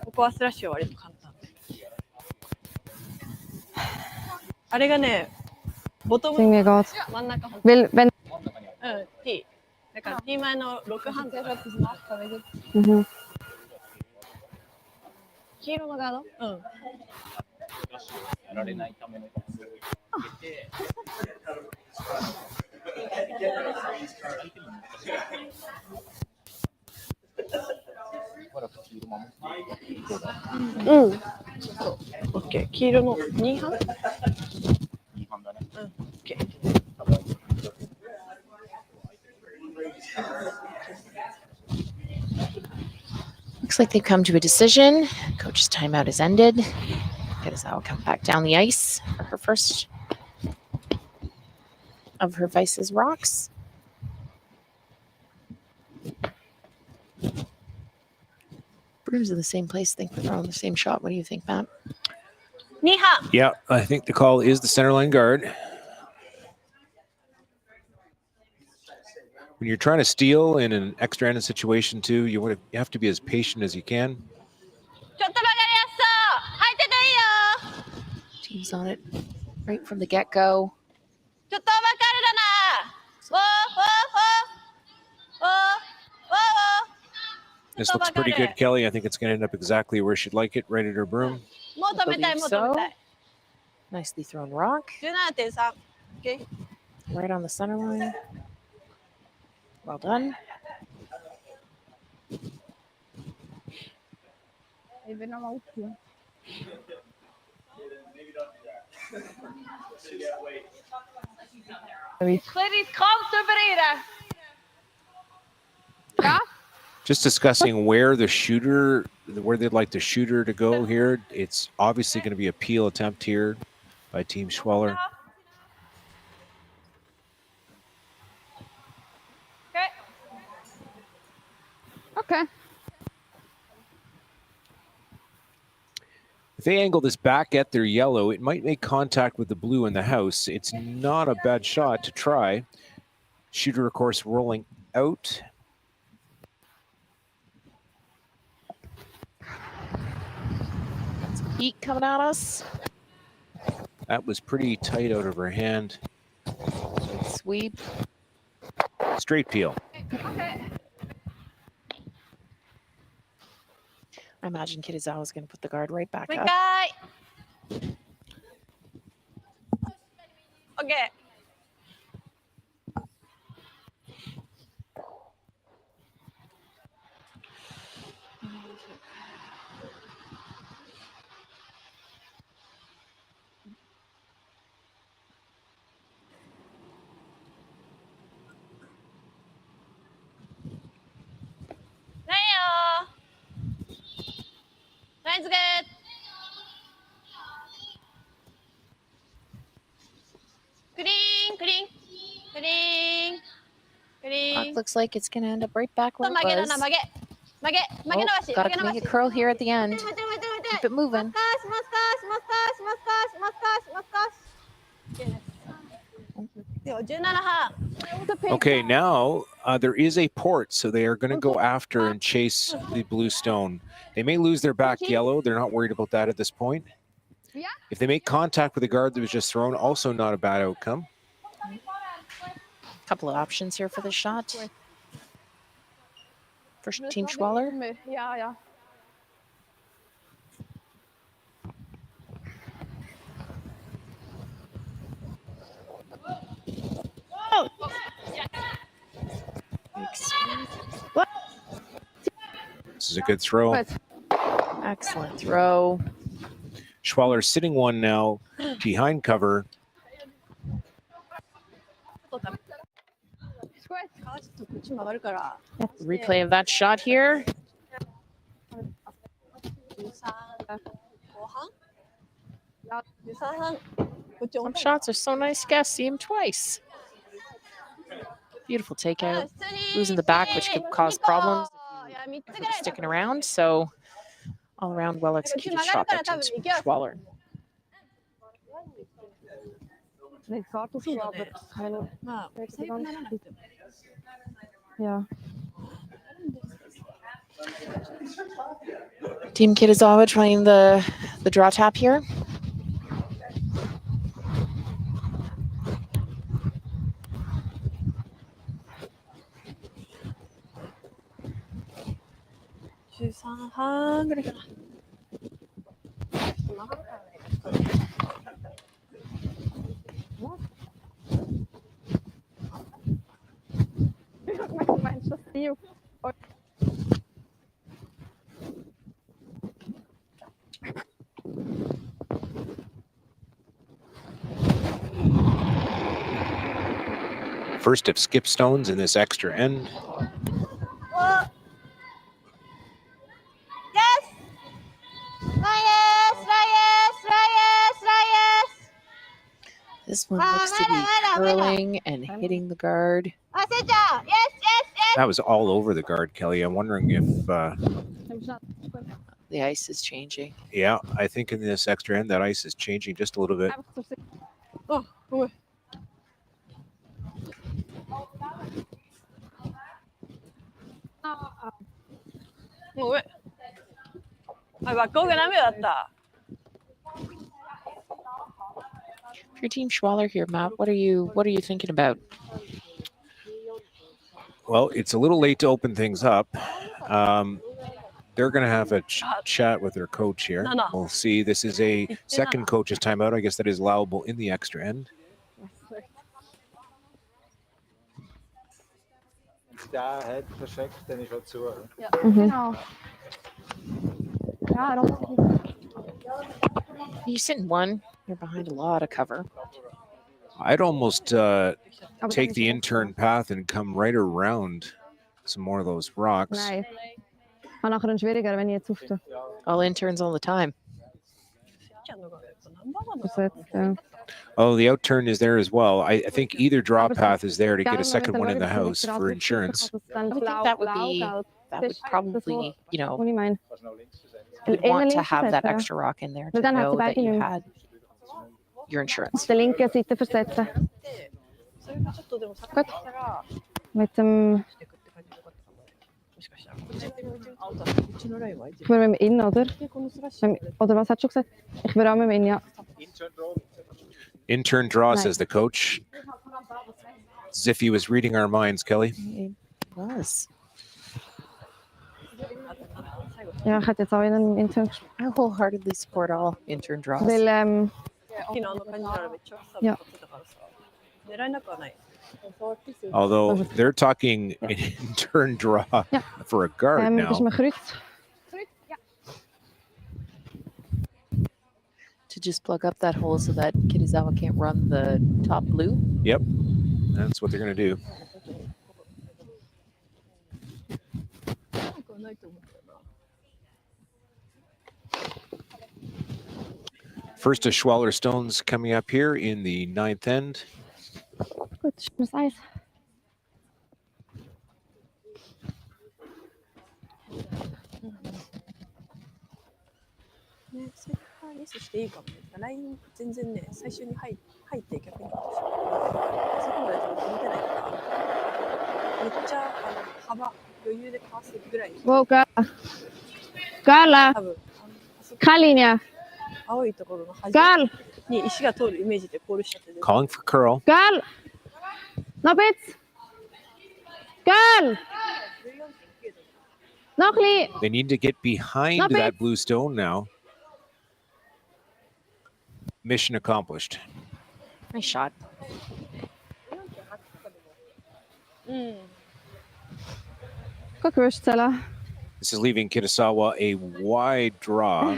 ここはスラッシュは割と簡単。あれがね、ボトム Ding mir Gott. 真ん中。 Will, wenn. うん、T。だから T 前の6半分。Mhm. 黄色のガード？うん。やられないための。うん。オッケー。黄色の2半？2半だね。うん。オッケー。Looks like they've come to a decision. Coach's timeout has ended. Kitazawa come back down the ice for her first of her Vice's rocks. Brooms in the same place. I think we're throwing the same shot. What do you think, Matt? 2半。 Yeah, I think the call is the center line guard. When you're trying to steal in an extra-handed situation too, you have to be as patient as you can. ちょっと曲がりやすそう。入ってていいよ。 Team's on it right from the get-go. ちょっと分かるだな。This looks pretty good, Kelly. I think it's going to end up exactly where she'd like it, right at her broom. もう止めたい、もう止めたい。 Nicely thrown rock. 17.3。Okay. Right on the center line. Well done. Just discussing where they'd like the shooter to go here. It's obviously going to be a peel attempt here by Team Schwaller. Okay. If they angle this back at their yellow, it might make contact with the blue in the house. It's not a bad shot to try. Shooter, of course, rolling out. Heat coming at us. That was pretty tight out of her hand. Sweep. Straight peel. I imagine Kitazawa is going to put the guard right back up. Okay. ラインズグー。クリーン、クリーン、クリーン、クリーン。 Looks like it's going to end up right back where 曲げる it な、 was. 曲げ。曲げ、曲げ伸ばし、 Got 曲げ to 伸ば make し。 it curl here at the end. 待って待って待って待って。 Keep it moving. もう少し、もう少し、もう少し、もう少し、もう少し。では17半。 Okay, now there is a port, so they are going to go after and chase the blue stone. They may lose their back yellow. They're not worried about that at this point. If they make contact with the guard that was just thrown, also not a bad outcome. Couple of options here for this shot. First Team Schwaller. Ja, ja. This is a good throw. Excellent throw. Schwaller sitting one now behind cover. Replay of that shot here. Some shots are so nice, guys. See him twice. Beautiful takeout. Losing the back, which could cause problems if you're sticking around. So, all around, well executed shot by Team Schwaller. Ja. Team Kitazawa trying the draw tap here. First of skip stones in this extra end. Yes! Reyes! This one looks to be curling and hitting the guard. Yes! That was all over the guard, Kelly. I'm wondering if, The ice is changing. yeah, I think in this extra end, that ice is changing just a little bit. If you're Team Schwaller here, Matt, what are you thinking about? Well, it's a little late to open things up. They're going to have a chat with their coach here. We'll see. This is a second coach's timeout. I guess that is allowable in the extra end. Der hat verschickt, dann ist er zu. Ja, genau. Ja, darum. You sit in one. You're behind a lot of cover. I'd almost take the intern path and come right around some more of those rocks. Nein. Kann nachher dann schwieriger, wenn ich jetzt aufstehe. All interns all the time. Oh, the outturn is there as well. I think either draw path is there to get a second one in the house for insurance. I think that would probably, you know, You'd you'd want to have that extra rock in there to know that you had your insurance. Auf der linken Seite versetzen. Gut. Mit dem... Ich würde mit dem In, oder? Oder was hat schon gesagt? Ich würde auch mit dem In, ja. Intern draw, says the coach. As if he was reading our minds, Kelly. It was. Ja, ich hätte jetzt auch in einen Intern gespielt. I wholeheartedly support all intern draws. Weil, ja. Although they're talking an intern draw for a guard Das now. ist mein Kreuz. To just plug up that hole so that Kitazawa can't run the top blue. Yep, that's what they're going to do. First of Schwaller stones coming up here in the 9th end. Gut, schönes Eis.ね、それからミスしていいかもね。ライン全然ね、最初に入って逆にかもしれない。そこまで多分見てないから、めっちゃ幅余裕でかわせるぐらい。Gala. 多分Kalinia. 青いところの端 Gal. に石が通るイメージでコールしちゃって。Calling for curl. Gal. Noch jetzt. Gal. Noch li. They need to get behind Not that bad. blue stone now. Mission accomplished. Nice shot. うん。 Kokoš cela. This is leaving Kitazawa a wide draw.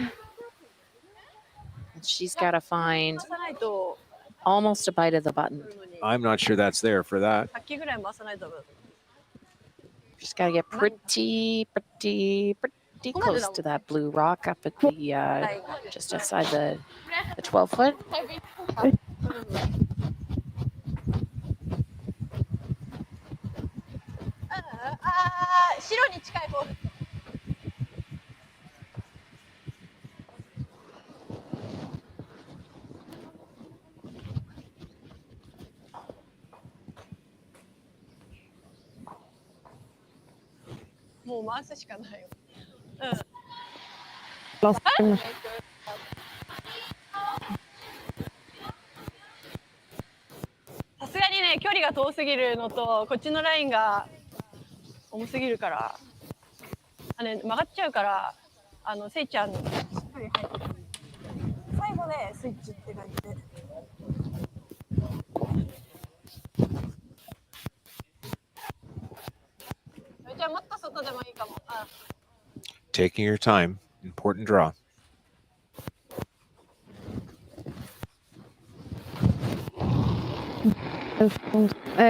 She's got to find 回さないと almost a bite of the button. I'm not sure that's there for that. さっきぐらい回さないとダメだと思 She's got to get pretty close to that blue rock up at the just outside the 12 foot. 白に近い方。もう回すしかないよ。Los. さすがにね、距離が遠すぎるのと、こっちのラインが重すぎるから、曲がっちゃうから、せいちゃん、しっかり入ってくる。最後でスイッチって感じで。じゃあもっと外でもいいかも。Taking your time. Important draw.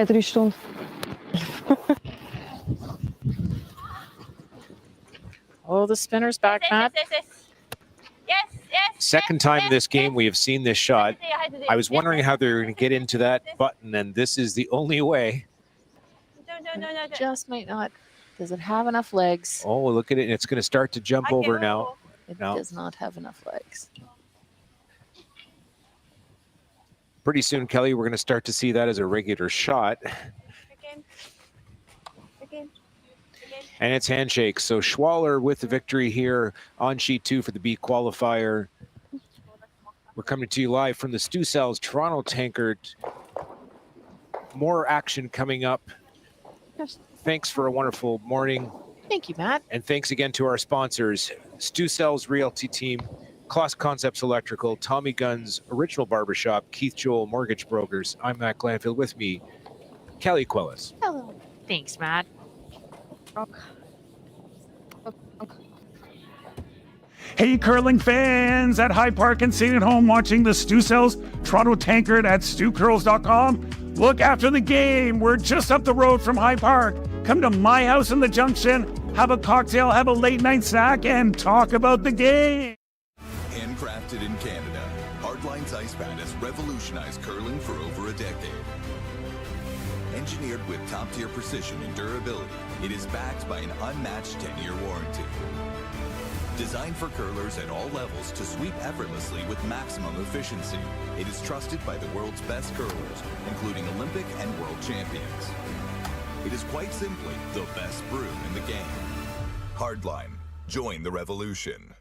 Drie Stunden. Oh, the spinner's back, Matt. Second time in this game we have seen this shot. I was wondering how they're going to get into that button, and this is the only way. Just might not. Does it have enough legs? Oh, look at it. It's going to start to jump over now. It No. does not have enough legs. Pretty soon, Cailey, we're going to start to see that as a regular shot. And it's handshakes. So Schwaller with the victory here on sheet 2 for the B qualifier. We're coming to you live from the Stu Cells Toronto Tankard. More action coming up. Thanks for a wonderful morning. Thank you, Matt. And thanks again to our sponsors, Stu Cells Realty Team, Class Concepts Electrical, Tommy Gunn's Original Barbershop, Keith Joel Mortgage Brokers. I'm Matt Glandfield. With me, Cailey Quellis. Hello. Thanks, Matt. Hey, curling fans at High Park and sitting at home watching the Stu Cells Toronto Tankard at stewcurls.com. Look after the game. We're just up the road from High Park. Come to my house in the Junction, have a cocktail, have a late night snack, and talk about the game. Handcrafted in Canada, Hardline's Ice Pad has revolutionized curling for over a decade. Engineered with top-tier precision and durability, it is backed by an unmatched 10-year warranty. Designed for curlers at all levels to sweep effortlessly with maximum efficiency, it is trusted by the world's best curlers, including Olympic and world champions. It is quite simply the best broom in the game. Hardline, join the revolution.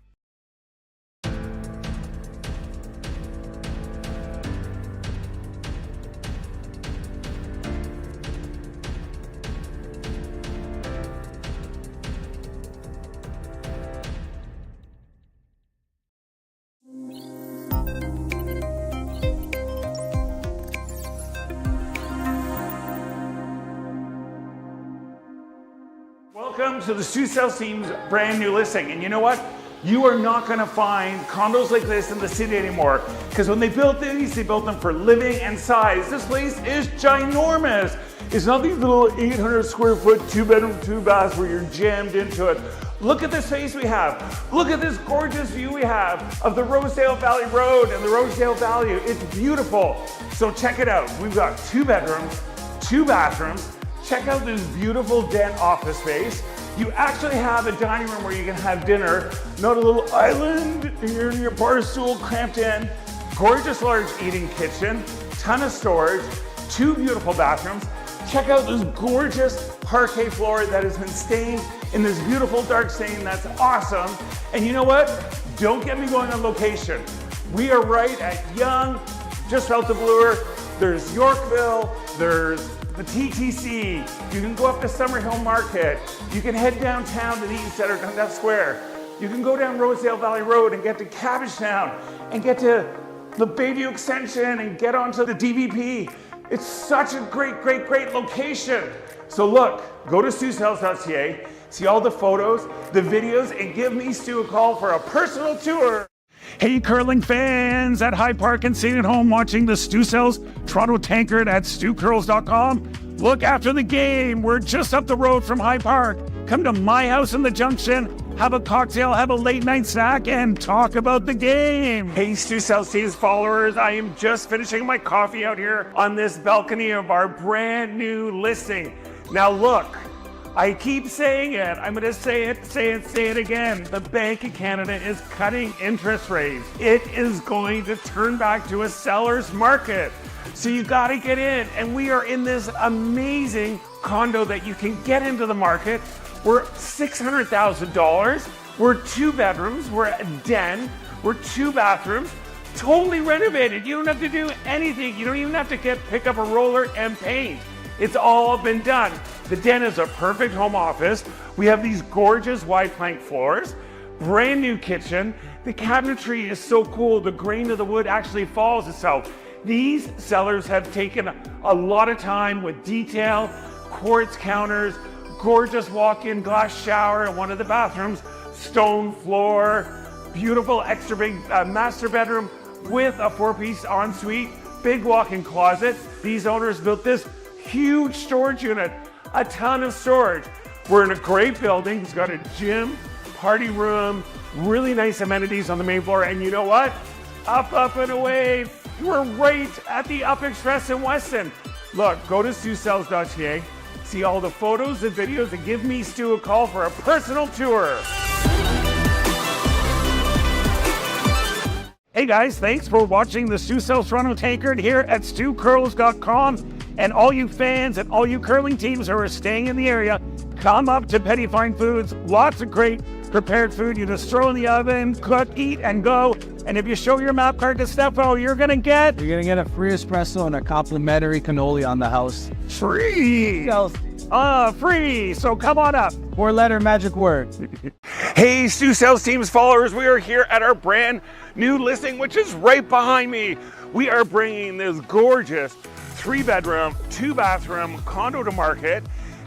Welcome to the Stu Cells team's brand new listing. And you know what? You are not going to find condos like this in the city anymore. Because when they built these, they built them for living and size. This place is ginormous. It's not these little 800 square foot 2-bedroom, 2-baths where you're jammed into it. Look at the space we have. Look at this gorgeous view we have of the Rosedale Valley Road and the Rosedale Valley. It's beautiful. So check it out. We've got 2 bedrooms, 2 bathrooms. Check out this beautiful den office space. You actually have a dining room where you can have dinner, not a little island, you're in your bar stool cramped in. Gorgeous large eating kitchen, ton of storage, 2 beautiful bathrooms. Check out this gorgeous parquet floor that has been stained in this beautiful dark stain. That's awesome. And you know what? Don't get me going on location. We are right at Yonge, just south of Bloor. There's Yorkville, there's the TTC. You can go up to Summerhill Market. You can head downtown to the East Center, Dundas Square. You can go down Rosedale Valley Road and get to Cabbagetown and get to the Bayview Extension and get onto the DVP. It's such a great, great, great location. So look, go to StuSales.ca, see all the photos, the videos, and give me Stu a call for a personal tour. Hey curling fans at High Park and sitting at home watching the Stu Sells Toronto Tankard at StuCurls.com. Look, after the game, we're just up the road from High Park. Come to my house in the Junction, have a cocktail, have a late night snack, and talk about the game. Hey Stu Sells Teams followers, I am just finishing my coffee out here on this balcony of our brand new listing. Now look, I keep saying it. I'm going to say it again. The Bank of Canada is cutting interest rates. It is going to turn back to a seller's market. So you got to get in. And we are in this amazing condo that you can get into the market. We're $600,000. We're 2 bedrooms. We're a den. We're 2 bathrooms. Totally renovated. You don't have to do anything. You don't even have to pick up a roller and paint. It's all been done. The den is a perfect home office. We have these gorgeous wide plank floors, brand new kitchen. The cabinetry is so cool. The grain of the wood actually follows itself. These sellers have taken a lot of time with detail, quartz counters, gorgeous walk-in glass shower in one of the bathrooms, stone floor, beautiful extra big master bedroom with a 4-piece ensuite, big walk-in closet. These owners built this huge storage unit, a ton of storage. We're in a great building. It's got a gym, party room, really nice amenities on the main floor. And you know what? Up, up, and away. We're right at the Up Express in Weston. Look, go to StuSales.ca, see all the photos and videos, and give me Stu a call for a personal tour. Hey guys, thanks for watching the Stu Sells Toronto Tankard here at StuCurls.com. And all you fans and all you curling teams who are staying in the area, come up to Petty Fine Foods. Lots of great prepared food. You just throw in the oven, cook, eat, and go. And if you show your map card to Stefo, you're gonna get a free espresso and a complimentary cannoli on the house. Free! Free! So come on up. 4-letter magic word. Hey, Stu Sells Teams followers, we are here at our brand new listing, which is right behind me. We are bringing this gorgeous 3-bedroom, 2-bathroom condo to market.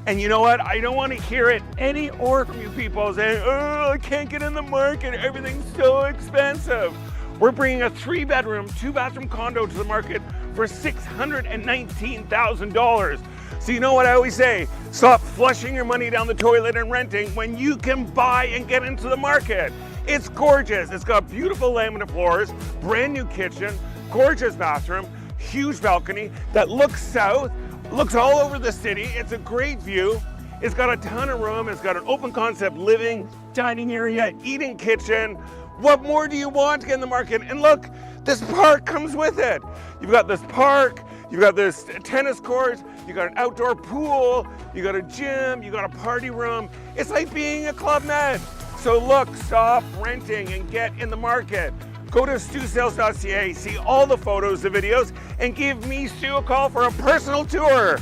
And you know what? I don't want to hear it any more from you people saying, oh, I can't get in the market. Everything's so expensive. We're bringing a 3-bedroom, 2-bathroom condo to the market for $619,000. So you know what I always say? Stop flushing your money down the toilet and renting when you can buy and get into the market. It's gorgeous. It's got beautiful laminate floors, brand new kitchen, gorgeous bathroom, huge balcony that looks south, looks all over the city. It's a great view. It's got a ton of room. It's got an open concept living, dining area, eating kitchen. What more do you want to get in the market? And look, this park comes with it. You've got this park, you've got this tennis court, you've got an outdoor pool, you got a gym, you got a party room. It's like being a Club Med. So look, stop renting and get in the market. Go to StuSales.ca, see all the photos, the videos, and give me Stu a call for a personal tour.